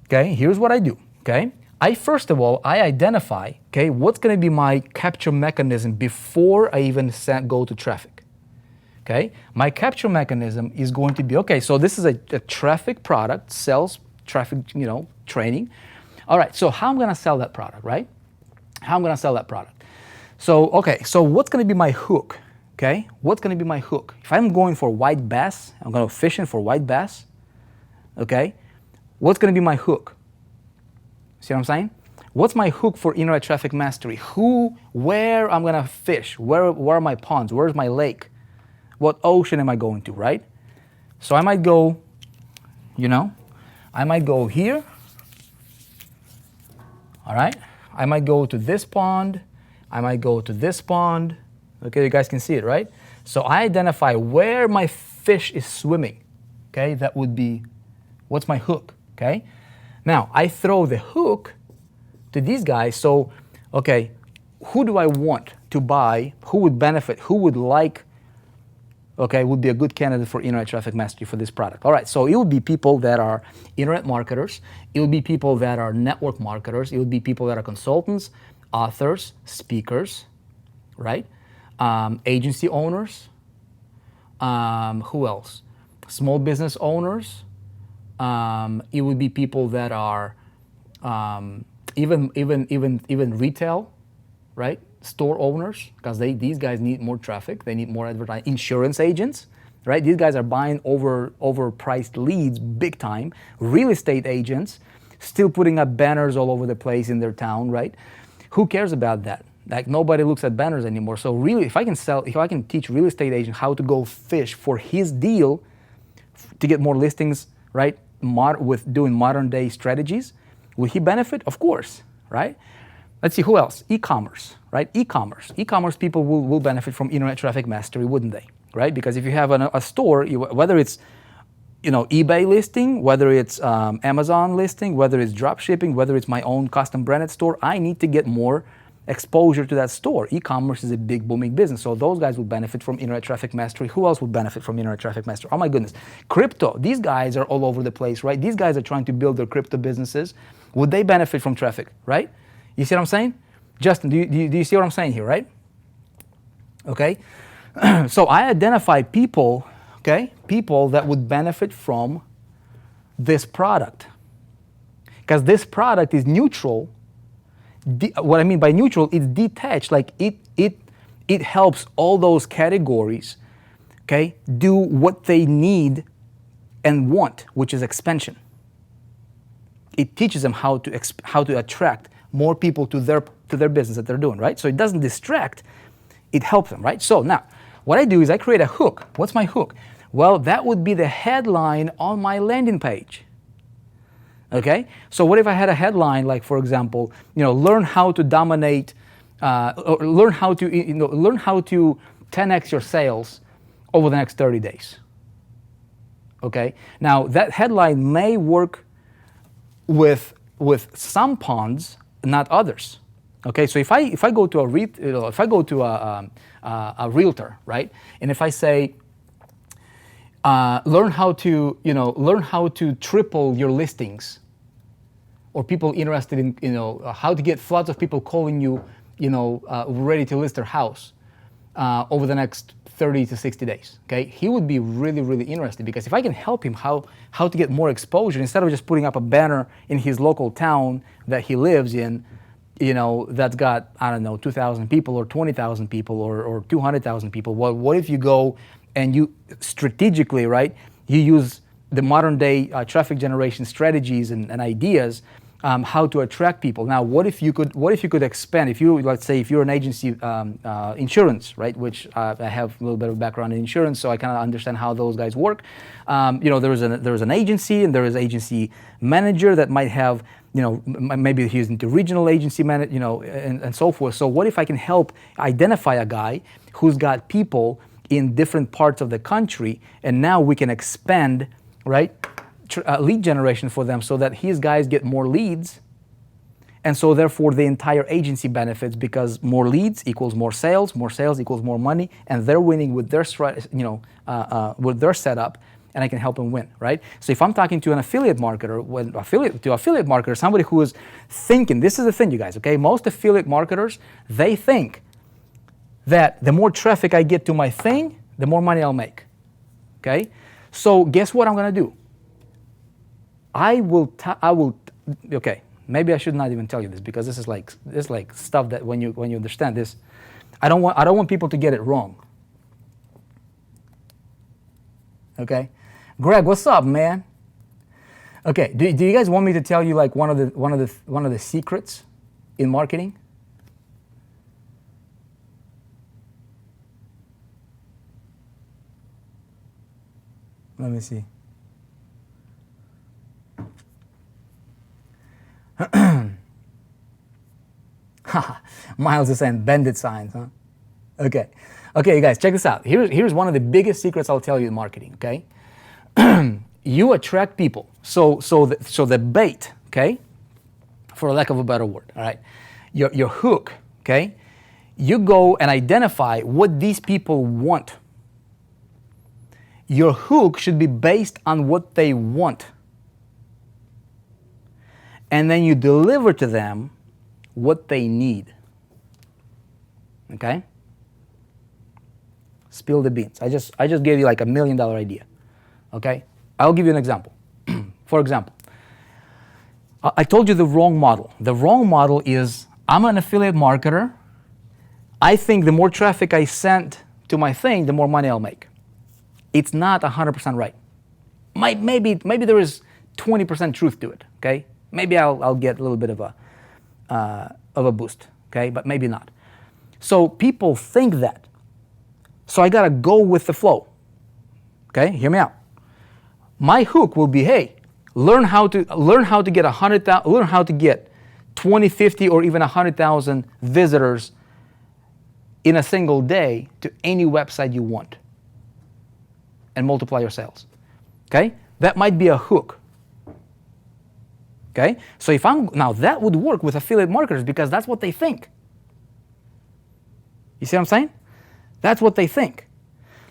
okay, here's what I do. Okay. First of all, I identify, okay, what's going to be my capture mechanism before I even go to traffic. Okay, my capture mechanism is going to be, okay, so this is a traffic product, sells traffic, training. All right, so how I'm going to sell that product, right? How I'm going to sell that product. So, okay, so what's going to be my hook? Okay, what's going to be my hook? If I'm going for white bass, I'm going to fishing for white bass. Okay, what's going to be my hook? See what I'm saying? What's my hook for Internet Traffic Mastery? Where I'm going to fish? Where are my ponds? Where's my lake? What ocean am I going to, right? So I might go, I might go here. All right? I might go to this pond. I might go to this pond. Okay, you guys can see it, right? So I identify where my fish is swimming. Okay, that would be, what's my hook? Okay, now I throw the hook to these guys. So, okay, who do I want to buy? Who would benefit? Who would like, okay, would be a good candidate for internet traffic mastery for this product? All right, so it would be people that are internet marketers. It would be people that are network marketers. It would be people that are consultants, authors, speakers, right? Agency owners. Who else? Small business owners. It would be people that are even retail, right? Store owners, because these guys need more traffic. They need more advertising. Insurance agents, right? These guys are buying overpriced leads big time. Real estate agents, still putting up banners all over the place in their town, right? Who cares about that? Like nobody looks at banners anymore. So really, if I can teach real estate agent how to go fish for his deal to get more listings, right? With doing modern day strategies, will he benefit? Of course, right? Let's see, who else? E-commerce, right? E-commerce people will benefit from internet traffic mastery, wouldn't they? Right? Because if you have a store, whether it's eBay listing, whether it's Amazon listing, whether it's drop shipping, whether it's my own custom branded store, I need to get more exposure to that store. E-commerce is a big booming business, so those guys will benefit from internet traffic mastery. Who else would benefit from internet traffic mastery? Oh my goodness, crypto. These guys are all over the place, right? These guys are trying to build their crypto businesses. Would they benefit from traffic, right? You see what I'm saying? Justin, do you see what I'm saying here, right? Okay, so I identify people, okay, people that would benefit from this product, because this product is neutral. What I mean by neutral, it's detached. Like it helps all those categories, okay, do what they need and want, which is expansion. It teaches them how to attract more people to their business that they're doing, right? So it doesn't distract, it helps them, right? So now, what I do is I create a hook. What's my hook? Well, that would be the headline on my landing page. Okay, so what if I had a headline like, for example, learn how to dominate, or learn how to 10x your sales over the next 30 days. Okay, now that headline may work with some ponds, not others. Okay, so if I go to a realtor, right, and if I say, learn how to triple your listings, or people interested in how to get floods of people calling you, ready to list their house over the next 30 to 60 days. Okay, he would be really, really interested, because if I can help him how to get more exposure, instead of just putting up a banner in his local town that he lives in, that's got, I don't know, 2,000 people or 20,000 people or 200,000 people. Well, what if you go and you strategically, right, you use the modern day traffic generation strategies and ideas, how to attract people. Now, what if you could expand? If you're an agency, insurance, right? Which I have a little bit of background in insurance, so I kind of understand how those guys work. There's an agency, and there is agency manager that might have, maybe he's into regional agency manager, and so forth. So what if I can help identify a guy who's got people in different parts of the country, and now we can expand, right? Lead generation for them, so that his guys get more leads, and so therefore the entire agency benefits, because more leads equals more sales equals more money, and they're winning with their with their setup, and I can help them win, right? So if I'm talking to an affiliate marketer, affiliate marketer, somebody who is thinking, this is the thing, you guys, okay? Most affiliate marketers, they think that the more traffic I get to my thing, the more money I'll make, okay? So guess what I'm gonna do? Okay, maybe I should not even tell you this, because this is like stuff that when you understand this, I don't want people to get it wrong. Okay, Greg, what's up, man? Okay, do you guys want me to tell you like one of the secrets in marketing? Let me see. Miles is saying bandit signs, huh? Okay. Okay, you guys, check this out. Here's one of the biggest secrets I'll tell you in marketing, okay? You attract people. So the bait, okay? For lack of a better word, all right? Your hook, okay? You go and identify what these people want. Your hook should be based on what they want. And then you deliver to them what they need. Okay? Spill the beans. I just gave you like $1 million idea. Okay? I'll give you an example. For example, I told you the wrong model. The wrong model is I'm an affiliate marketer. I think the more traffic I send to my thing, the more money I'll make. It's not 100% right. Maybe there is 20% truth to it. Okay? Maybe I'll get a little bit of a boost. Okay? But maybe not. So people think that. So I gotta go with the flow. Okay, hear me out. My hook will be, hey, learn how to get 100,000, learn how to get 20, 50, or even 100,000 visitors in a single day to any website you want, and multiply your sales. Okay, that might be a hook. Okay, so now that would work with affiliate marketers because that's what they think. You see what I'm saying? That's what they think.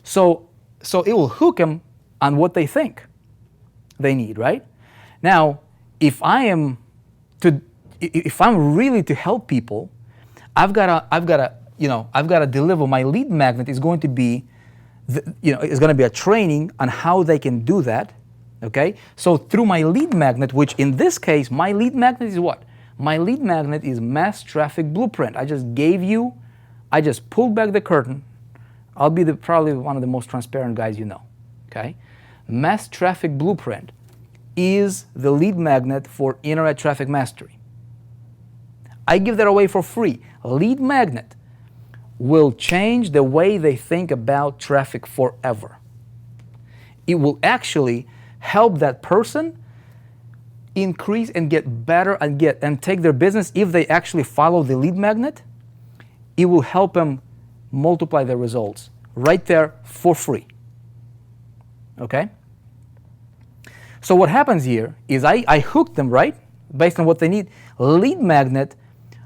So it will hook them on what they think they need, right? Now, if I'm really to help people, I've gotta deliver. My lead magnet is going to be, is going to be a training on how they can do that. Okay. So through my lead magnet, which in this case, my lead magnet is what? My lead magnet is Mass Traffic Blueprint. I just pulled back the curtain. I'll be probably one of the most transparent guys you know, okay? Mass Traffic Blueprint is the lead magnet for internet traffic mastery. I give that away for free. Lead magnet will change the way they think about traffic forever. It will actually help that person increase and get better and take their business. If they actually follow the lead magnet, it will help them multiply their results right there for free. Okay? So what happens here is I hook them, right, based on what they need. Lead magnet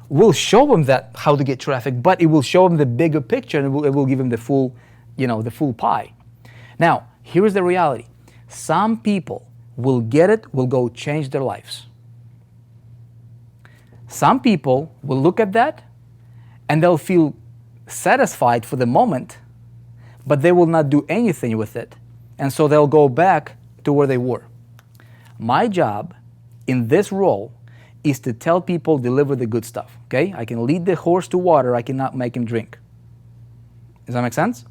will show them how to get traffic, but it will show them the bigger picture, and it will give them the full pie. Now, here is the reality. Some people will get it, will go change their lives. Some people will look at that and they'll feel satisfied for the moment, but they will not do anything with it. And so they'll go back to where they were. My job in this role is to tell people deliver the good stuff, okay? I can lead the horse to water, I cannot make him drink. Does that make sense?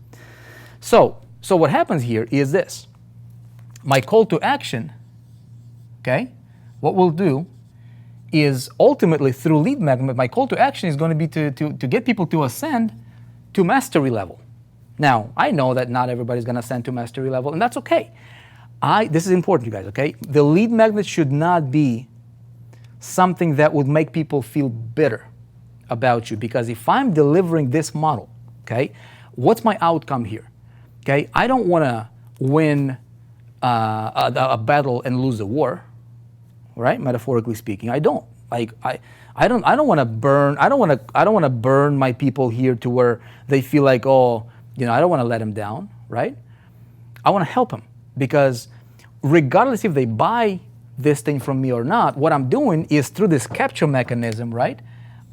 So what happens here is this. My call to action, okay, what we'll do is ultimately through lead magnet, my call to action is going to be to get people to ascend to mastery level. Now, I know that not everybody's going to ascend to mastery level, and that's okay. This is important, you guys, okay? The lead magnet should not be something that would make people feel bitter about you, because if I'm delivering this model, okay, what's my outcome here? Okay, I don't want to win a battle and lose a war, right? Metaphorically speaking, I don't. I don't want to burn my people here to where they feel like, oh, I don't want to let them down, right? I want to help them, because regardless if they buy this thing from me or not, what I'm doing is through this capture mechanism, right?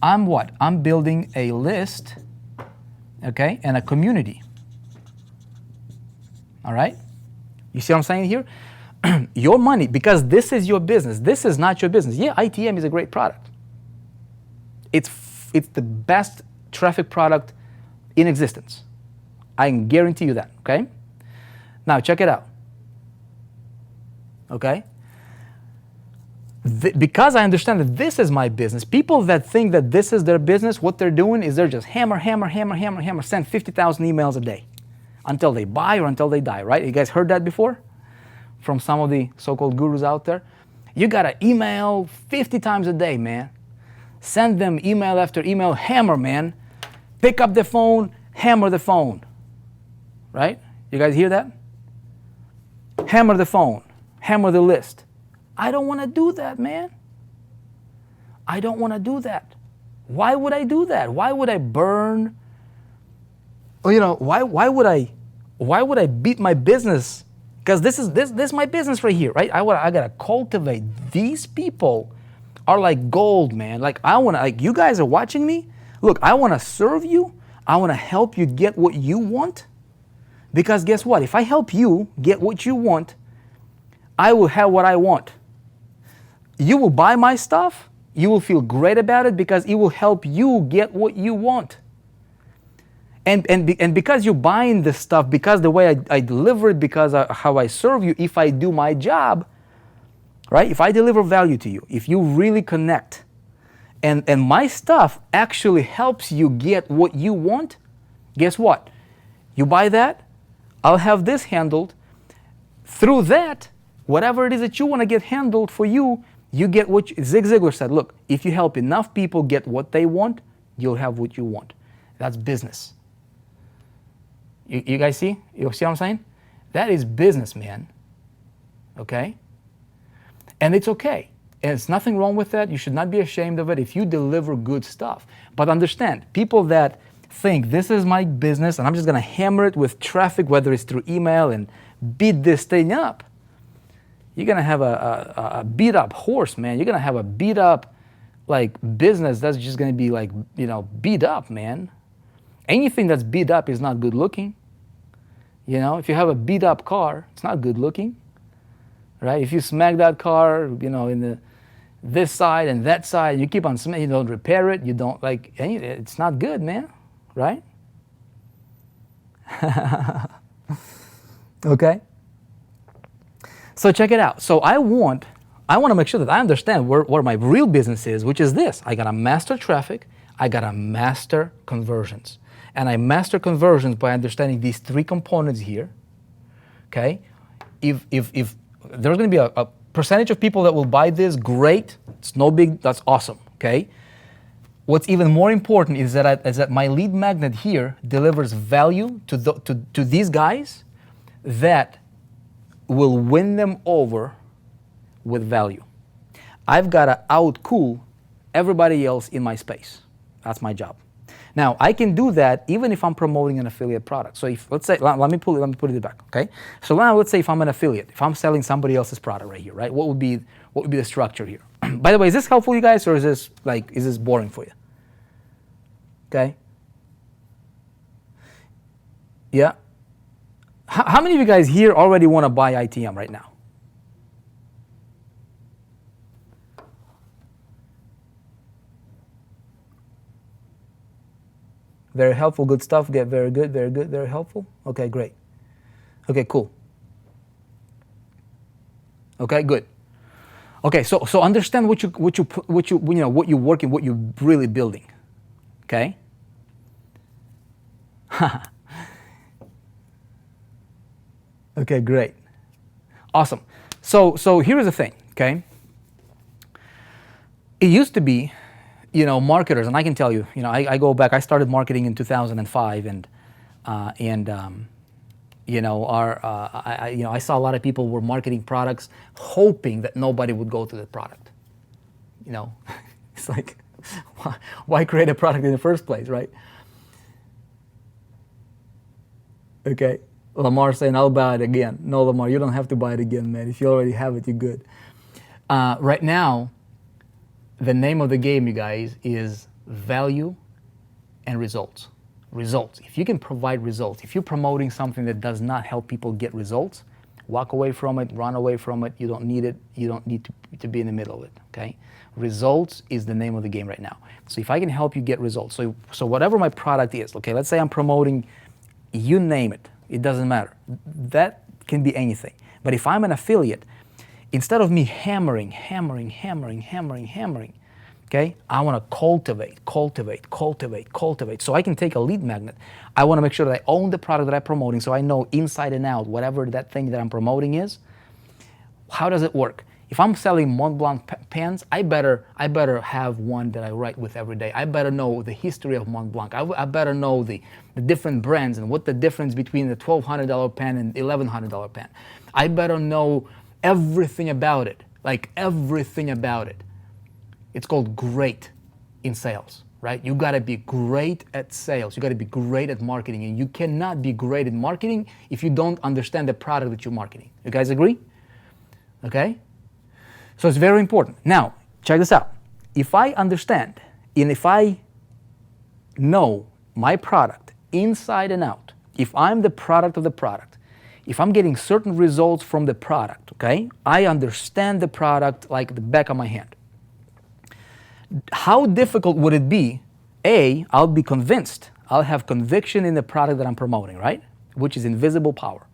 I'm building a list, okay, and a community. All right? You see what I'm saying here? Your money, because this is your business. This is not your business. Yeah, ITM is a great product. It's the best traffic product in existence. I can guarantee you that, okay? Now, check it out. Okay? Because I understand that this is my business, people that think that this is their business, what they're doing is they're just hammer, send 50,000 emails a day until they buy or until they die, right? You guys heard that before from some of the so-called gurus out there? You gotta email 50 times a day, man. Send them email after email, hammer, man. Pick up the phone, hammer the phone, right? You guys hear that? Hammer the phone, hammer the list. I don't want to do that, man. I don't want to do that. Why would I do that? Why would I burn? Why would I beat my business? Because this is my business right here, right? I gotta cultivate. These people are like gold, man. Like you guys are watching me. Look, I want to serve you. I want to help you get what you want. Because guess what? If I help you get what you want, I will have what I want. You will buy my stuff. You will feel great about it because it will help you get what you want. And because you're buying this stuff, because the way I deliver it, because how I serve you, if I do my job, right? If I deliver value to you, if you really connect, and my stuff actually helps you get what you want, guess what? You buy that, I'll have this handled. Through that, whatever it is that you want to get handled for you, you get what Zig Ziglar said, look, if you help enough people get what they want, you'll have what you want. That's business. You guys see? You see what I'm saying? That is business, man. Okay? And it's okay. And it's nothing wrong with that. You should not be ashamed of it if you deliver good stuff. But understand, people that think this is my business and I'm just going to hammer it with traffic, whether it's through email, and beat this thing up, you're going to have a beat up horse, man. You're going to have a beat up business that's just going to be beat up, man. Anything that's beat up is not good looking. If you have a beat up car, it's not good looking, right? If you smack that car, in this side and that side, you keep on smacking, you don't repair it, you don't it's not good, man, right? Okay. So check it out. So I want to make sure that I understand where my real business is, which is this. I gotta master traffic, I gotta master conversions. And I master conversions by understanding these three components here. Okay? If there's gonna be a percentage of people that will buy this, great. It's no big, that's awesome. Okay? What's even more important is that my lead magnet here delivers value to these guys that will win them over with value. I've got to outcool everybody else in my space. That's my job. Now, I can do that even if I'm promoting an affiliate product. So if, let's say, let me put it back, okay? So now let's say if I'm an affiliate, if I'm selling somebody else's product right here, right? What would be the structure here? By the way, is this helpful, you guys, or is this boring for you? Okay? Yeah? How many of you guys here already want to buy ITM right now? Very helpful, good stuff. Get very good, very helpful. Okay, great. Okay, cool. Okay, good. Okay, so understand what you're working, what you're really building. Okay. Okay, great. Awesome. So here's the thing, okay? It used to be, marketers, and I can tell you, I go back, I started marketing in 2005, I saw a lot of people were marketing products hoping that nobody would go to the product. It's like, why create a product in the first place, right? Okay. Lamar saying, I'll buy it again. No, Lamar, you don't have to buy it again, man. If you already have it, you're good. Right now, the name of the game, you guys, is value and results. Results. If you can provide results, if you're promoting something that does not help people get results, walk away from it, run away from it. You don't need it. You don't need to be in the middle of it, okay? Results is the name of the game right now. So if I can help you get results, so whatever my product is, okay, let's say I'm promoting, you name it. It doesn't matter. That can be anything. But if I'm an affiliate, instead of me hammering, okay, I want to cultivate. So I can take a lead magnet. I want to make sure that I own the product that I'm promoting, so I know inside and out whatever that thing that I'm promoting is. How does it work? If I'm selling Mont Blanc pens, I better have one that I write with every day. I better know the history of Mont Blanc. I better know the different brands and what the difference between the $1,200 pen and $1,100 pen. I better know everything about it, like everything about it. It's called great in sales, right? You gotta be great at sales. You gotta be great at marketing, and you cannot be great at marketing if you don't understand the product that you're marketing. You guys agree? Okay? So it's very important. Now, check this out. If I understand and if I know my product inside and out, if I'm the product of the product, if I'm getting certain results from the product, okay, I understand the product like the back of my hand. How difficult would it be? I'll be convinced. I'll have conviction in the product that I'm promoting, right? Which is invisible power.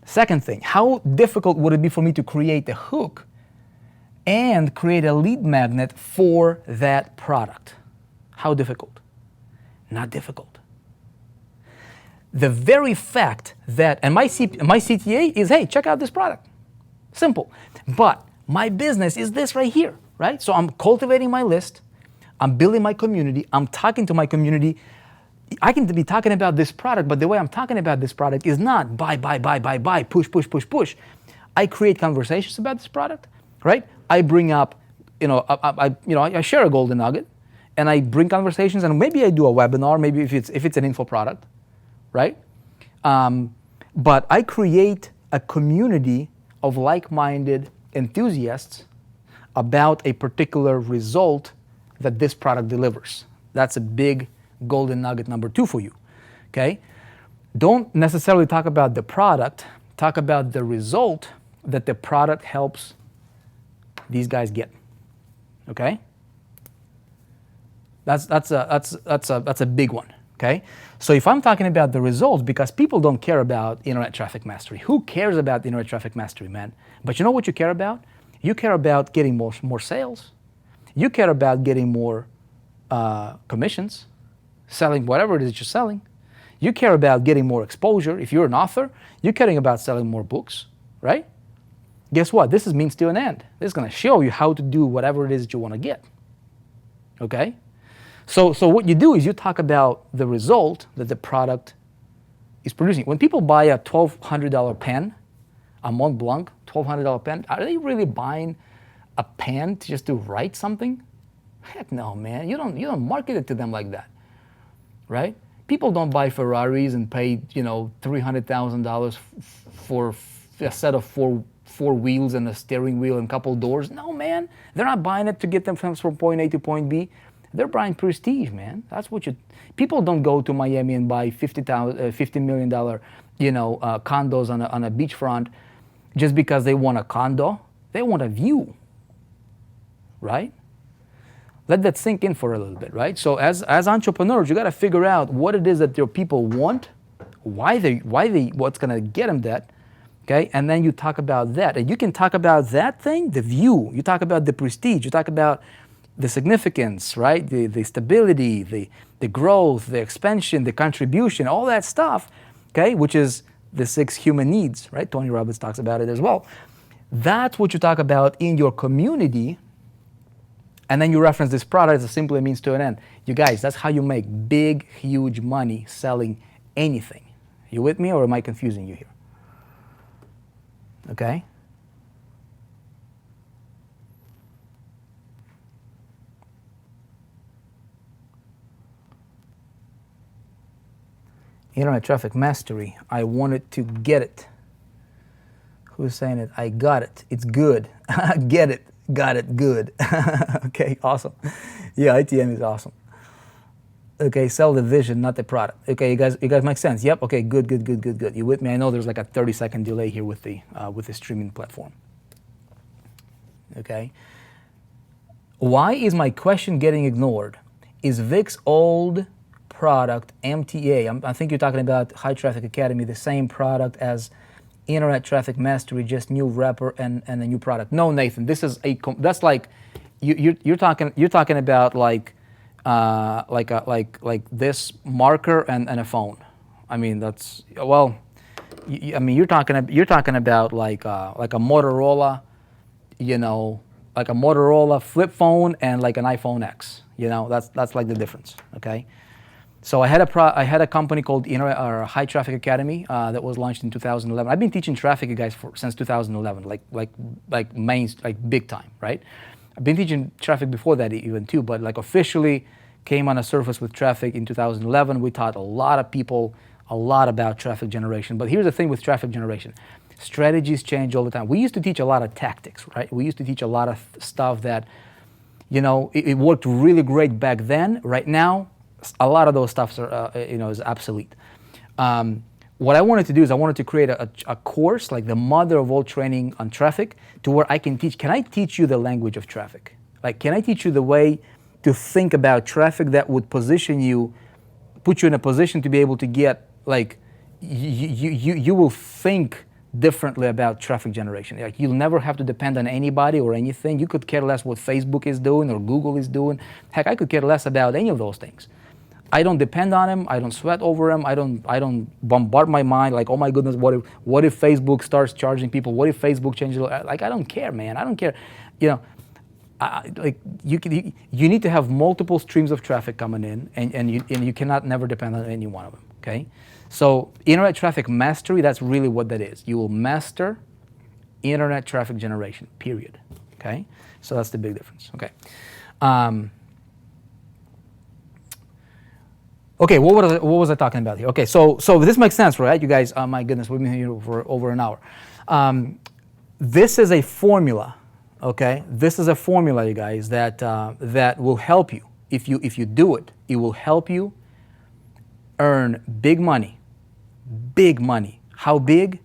Second thing, how difficult would it be for me to create a hook and create a lead magnet for that product? How difficult? Not difficult. The very fact that, and my CTA is, hey, check out this product. Simple. But my business is this right here, right? So I'm cultivating my list. I'm building my community. I'm talking to my community. I can be talking about this product, but the way I'm talking about this product is not buy, push, push, push, push. I create conversations about this product, right? I bring up, I share a golden nugget, and I bring conversations, and maybe I do a webinar, maybe if it's an info product, right? But I create a community of like-minded enthusiasts about a particular result that this product delivers. That's a big golden nugget number 2 for you, okay? Don't necessarily talk about the product, talk about the result that the product helps these guys get, okay? That's a big one, okay? So if I'm talking about the results, because people don't care about internet traffic mastery. Who cares about internet traffic mastery, man? But you know what you care about? You care about getting more sales. You care about getting more commissions, selling whatever it is you're selling. You care about getting more exposure. If you're an author, you're caring about selling more books, right? Guess what? This is means to an end. This is going to show you how to do whatever it is that you want to get, okay? So what you do is you talk about the result that the product is producing. When people buy a $1,200 pen, a Mont Blanc $1,200 pen, are they really buying a pen just to write something? Heck no, man. You don't market it to them like that, right? People don't buy Ferraris and pay $300,000 for a set of four wheels and a steering wheel and a couple doors. No, man. They're not buying it to get them from point A to point B. They're buying prestige, man. That's what people don't go to Miami and buy $50 million, condos on a beachfront just because they want a condo. They want a view, right? Let that sink in for a little bit, right? So as entrepreneurs, you got to figure out what it is that your people want, what's going to get them that, okay? And then you talk about that. And you can talk about that thing, the view. You talk about the prestige. You talk about the significance, right? The stability, the growth, the expansion, the contribution, all that stuff, okay? Which is the 6 human needs, right? Tony Robbins talks about it as well. That's what you talk about in your community, and then you reference this product as a simply means to an end. You guys, that's how you make big, huge money selling anything. You with me, or am I confusing you here? Okay? Internet traffic mastery. I wanted to get it. Who's saying it? I got it. It's good. Get it. Got it. Good. Okay, awesome. Yeah, ITM is awesome. Okay, sell the vision, not the product. Okay, you guys make sense? Yep. Okay, good. You with me? I know there's like a 30-second delay here with the streaming platform. Okay. Why is my question getting ignored? Is Vic's old product MTA? I think you're talking about High Traffic Academy, the same product as Internet Traffic Mastery, just new wrapper and a new product. No, Nathan, this is that's like you're talking about like this marker and a phone. I mean that's you're talking about like a Motorola like a Motorola flip phone and like an iPhone X. That's like the difference. Okay. So I had a company called High Traffic Academy that was launched in 2011. I've been teaching traffic, you guys, since 2011, like big time, right? I've been teaching traffic before that even too, but like officially came on a surface with traffic in 2011. We taught a lot of people a lot about traffic generation. But here's the thing with traffic generation. Strategies change all the time. We used to teach a lot of tactics, right? We used to teach a lot of stuff that, it worked really great back then. Right now, a lot of those stuffs are, is obsolete. What I wanted to do is I wanted to create a course, like the mother of all training on traffic, to where I can teach. Can I teach you the language of traffic? Like, can I teach you the way to think about traffic that would position you, put you in a position to be able to get, like, you will think differently about traffic generation. Like, you'll never have to depend on anybody or anything. You could care less what Facebook is doing or Google is doing. Heck, I could care less about any of those things. I don't depend on them. I don't sweat over them. I don't bombard my mind like, oh my goodness, what if Facebook starts charging people? What if Facebook changes? Like, I don't care, man. I don't care. You need to have multiple streams of traffic coming in, and you cannot never depend on any one of them. Okay, so internet traffic mastery. That's really what that is. You will master internet traffic generation. Period. Okay, so that's the big difference. Okay. Okay, what was I talking about here? Okay, so this makes sense, right? You guys, my goodness, we've been here for over an hour. This is a formula, okay? This is a formula, you guys, that will help you. If you do it, it will help you earn big money. Big money. How big?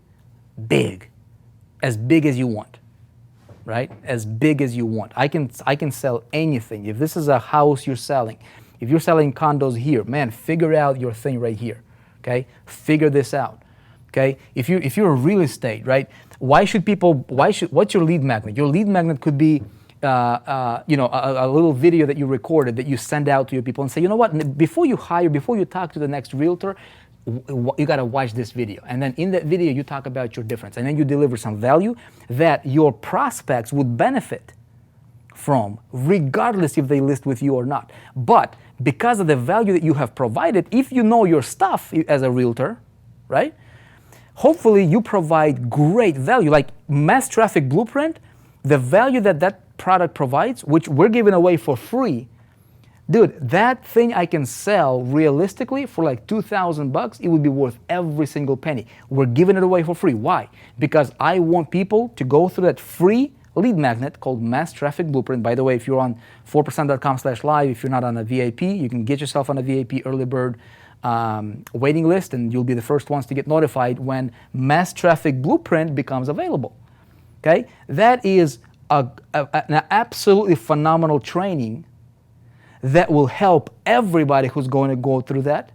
Big. As big as you want, right? As big as you want. I can sell anything. If this is a house you're selling, if you're selling condos here, man, figure out your thing right here, okay? Figure this out, okay? If you're a real estate, right? What's your lead magnet? Your lead magnet could be, a little video that you recorded that you send out to your people and say, you know what? Before you talk to the next realtor, you gotta watch this video. And then in that video, you talk about your difference. And then you deliver some value that your prospects would benefit from, regardless if they list with you or not. But because of the value that you have provided, if you know your stuff as a realtor, right? Hopefully you provide great value. Like Mass Traffic Blueprint, the value that product provides, which we're giving away for free, dude, that thing I can sell realistically for like $2,000. It would be worth every single penny. We're giving it away for free. Why? Because I want people to go through that free lead magnet called Mass Traffic Blueprint. By the way, if you're on 4percent.com/live, if you're not on a VIP, you can get yourself on a VIP early bird waiting list, and you'll be the first ones to get notified when Mass Traffic Blueprint becomes available. Okay, that is an absolutely phenomenal training that will help everybody who's going to go through that,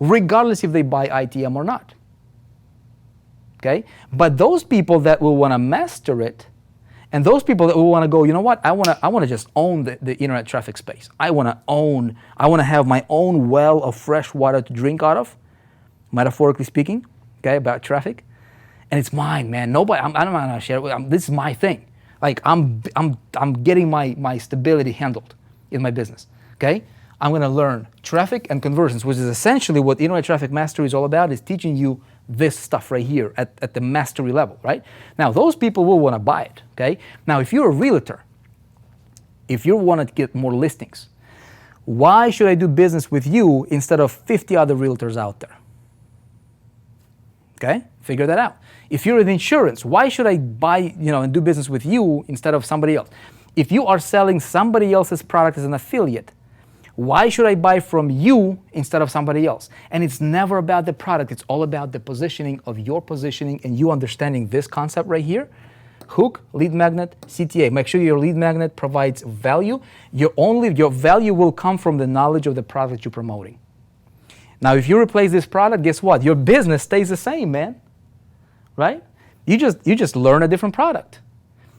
regardless if they buy ITM or not. Okay, but those people that will want to master it, and those people that will want to go, you know what? I want to just own the internet traffic space. I want to have my own well of fresh water to drink out of, metaphorically speaking, okay, about traffic. And it's mine, man. Nobody, I'm not going to share it. This is my thing. Like I'm getting my stability handled in my business, okay? I'm going to learn traffic and conversions, which is essentially what internet traffic mastery is all about, is teaching you this stuff right here at the mastery level, right? Now, those people will want to buy it, okay? Now, if you're a realtor, if you want to get more listings, why should I do business with you instead of 50 other realtors out there? Okay, figure that out. If you're in insurance, why should I buy, and do business with you instead of somebody else? If you are selling somebody else's product as an affiliate, why should I buy from you instead of somebody else? And it's never about the product. It's all about the positioning of your positioning and you understanding this concept right here. Hook, lead magnet, CTA. Make sure your lead magnet provides value. Your value will come from the knowledge of the product you're promoting. Now, if you replace this product, guess what? Your business stays the same, man. Right? You just learn a different product.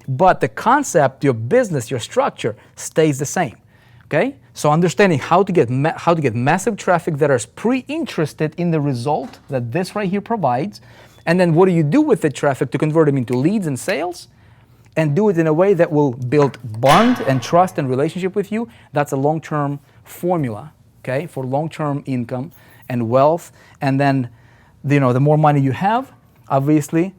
But the concept, your business, your structure stays the same. Okay? So understanding how to get massive traffic that is pre-interested in the result that this right here provides, and then what do you do with the traffic to convert them into leads and sales, and do it in a way that will build bond and trust and relationship with you, that's a long-term formula, okay, for long-term income and wealth. And then, the more money you have, obviously,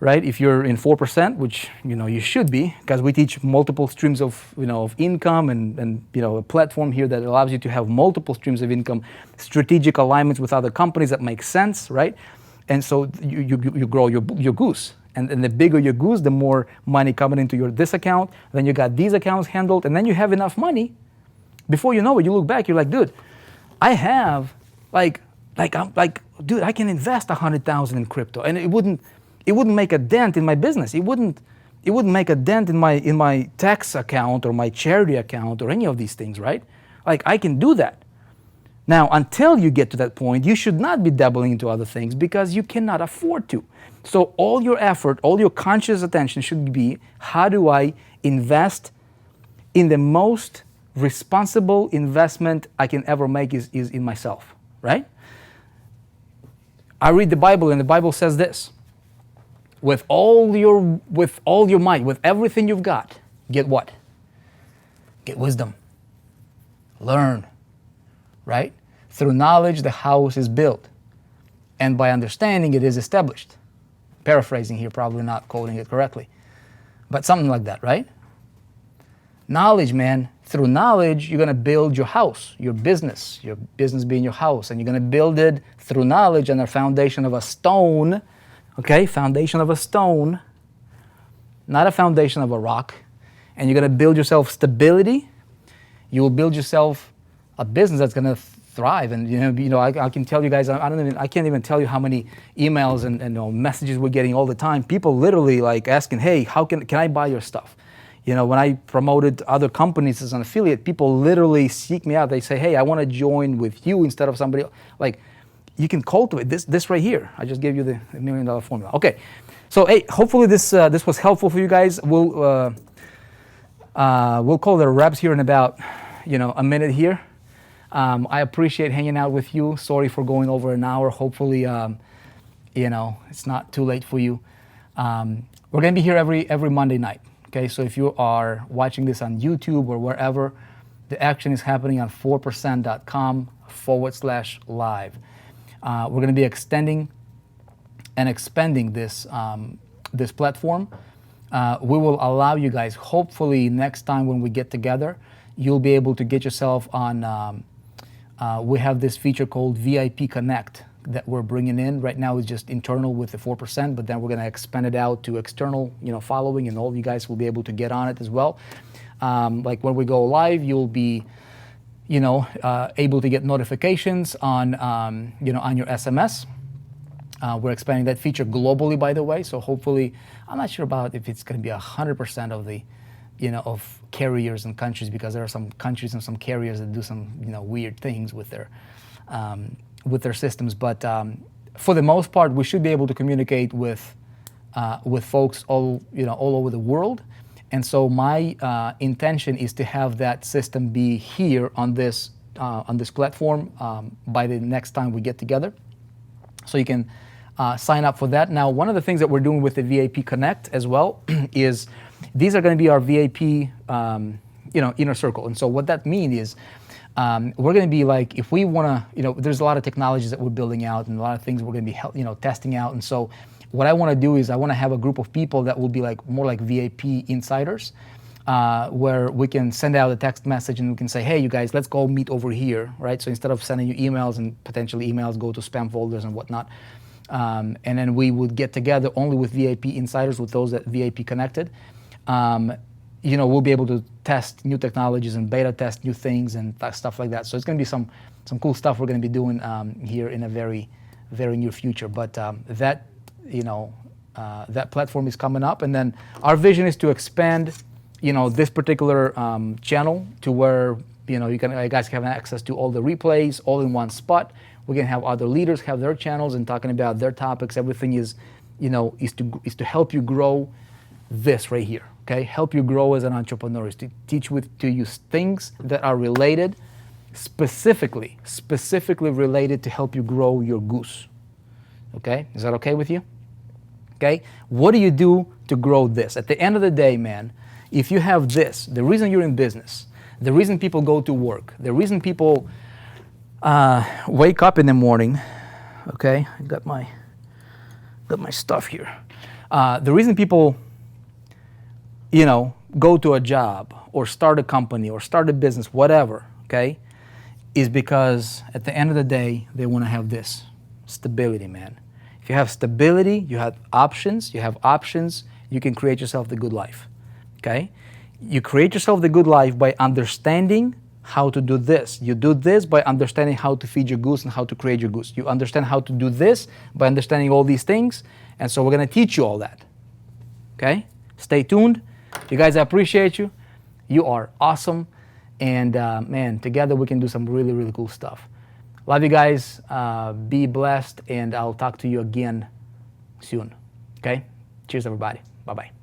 right? If you're in 4%, which you should be, because we teach multiple streams of of income and a platform here that allows you to have multiple streams of income, strategic alignments with other companies that make sense, right? And so you grow your goose. And the bigger your goose, the more money coming into this account. Then you got these accounts handled, and then you have enough money. Before you know it, you look back, you're like, dude, I have dude, I can invest $100,000 in crypto, and it wouldn't make a dent in my business. It wouldn't make a dent in my tax account or my charity account or any of these things, right? Like, I can do that. Now, until you get to that point, you should not be dabbling into other things because you cannot afford to. So all your effort, all your conscious attention should be, how do I invest in the most responsible investment I can ever make is in myself, right? I read the Bible, and the Bible says this: with all your might, with everything you've got, get what? Get wisdom. Learn, right? Through knowledge, the house is built, and by understanding, it is established. Paraphrasing here, probably not quoting it correctly, but something like that, right? Knowledge, man. Through knowledge, you're going to build your house, your business being your house, and you're going to build it through knowledge on a foundation of a stone, okay? Foundation of a stone, not a foundation of a rock. And you're going to build yourself stability. You will build yourself a business that's going to thrive. And I can tell you guys, I can't even tell you how many emails and messages we're getting all the time. People literally like asking, hey, how can I buy your stuff? When I promoted other companies as an affiliate, people literally seek me out. They say, hey, I want to join with you instead of somebody else. Like, you can cultivate this right here. I just gave you the $1 million formula. Okay, so hey, hopefully this was helpful for you guys. We'll call it a wraps here in about a minute here. I appreciate hanging out with you. Sorry for going over an hour. Hopefully, it's not too late for you. We're gonna be here every Monday night. Okay, so if you are watching this on YouTube or wherever, the action is happening on 4percent.com/live. We're going to be extending and expanding this platform. We will allow you guys, hopefully next time when we get together, you'll be able to get yourself on, we have this feature called VIP Connect that we're bringing in. Right now it's just internal with the 4%, but then we're going to expand it out to external, following, and all of you guys will be able to get on it as well. Like when we go live, you'll be, able to get notifications on, on your SMS. We're expanding that feature globally, by the way. So hopefully, I'm not sure about if it's going to be 100% of the, of carriers and countries, because there are some countries and some carriers that do some, weird things with their systems. But for the most part, we should be able to communicate with folks all over the world. And so my intention is to have that system be here on this platform by the next time we get together. So you can sign up for that. Now, one of the things that we're doing with the VIP Connect as well is these are going to be our VIP inner circle. And so what that means is we're going to be like, if we want to, there's a lot of technologies that we're building out and a lot of things we're going to be testing out. And so what I want to do is I want to have a group of people that will be like more like VIP insiders, where we can send out a text message and we can say, hey, you guys, let's go meet over here, right? So instead of sending you emails and potentially emails go to spam folders and whatnot, and then we would get together only with VIP insiders, with those that VIP connected. We'll be able to test new technologies and beta test new things and stuff like that. So it's going to be some cool stuff we're going to be doing here in a very, very near future. But that platform is coming up, and then our vision is to expand, this particular channel to where you guys can have access to all the replays all in one spot. We can have other leaders have their channels and talking about their topics. Everything is to help you grow this right here. Okay, help you grow as an entrepreneur, is to teach to use things that are related, specifically related to help you grow your goose. Okay, is that okay with you? Okay? What do you do to grow this? At the end of the day, man, if you have this, the reason you're in business, the reason people go to work, the reason people wake up in the morning, okay? I got my stuff here. The reason people, go to a job or start a company or start a business, whatever, okay, is because at the end of the day, they want to have this stability, man. If you have stability, you have options. You can create yourself the good life, okay? You create yourself the good life by understanding how to do this. You do this by understanding how to feed your goose and how to create your goose. You understand how to do this by understanding all these things. And so we're going to teach you all that, okay? Stay tuned. You guys, I appreciate you. You are awesome. And man, together we can do some really, really cool stuff. Love you guys. Be blessed. And I'll talk to you again soon. Okay? Cheers, everybody. Bye-bye.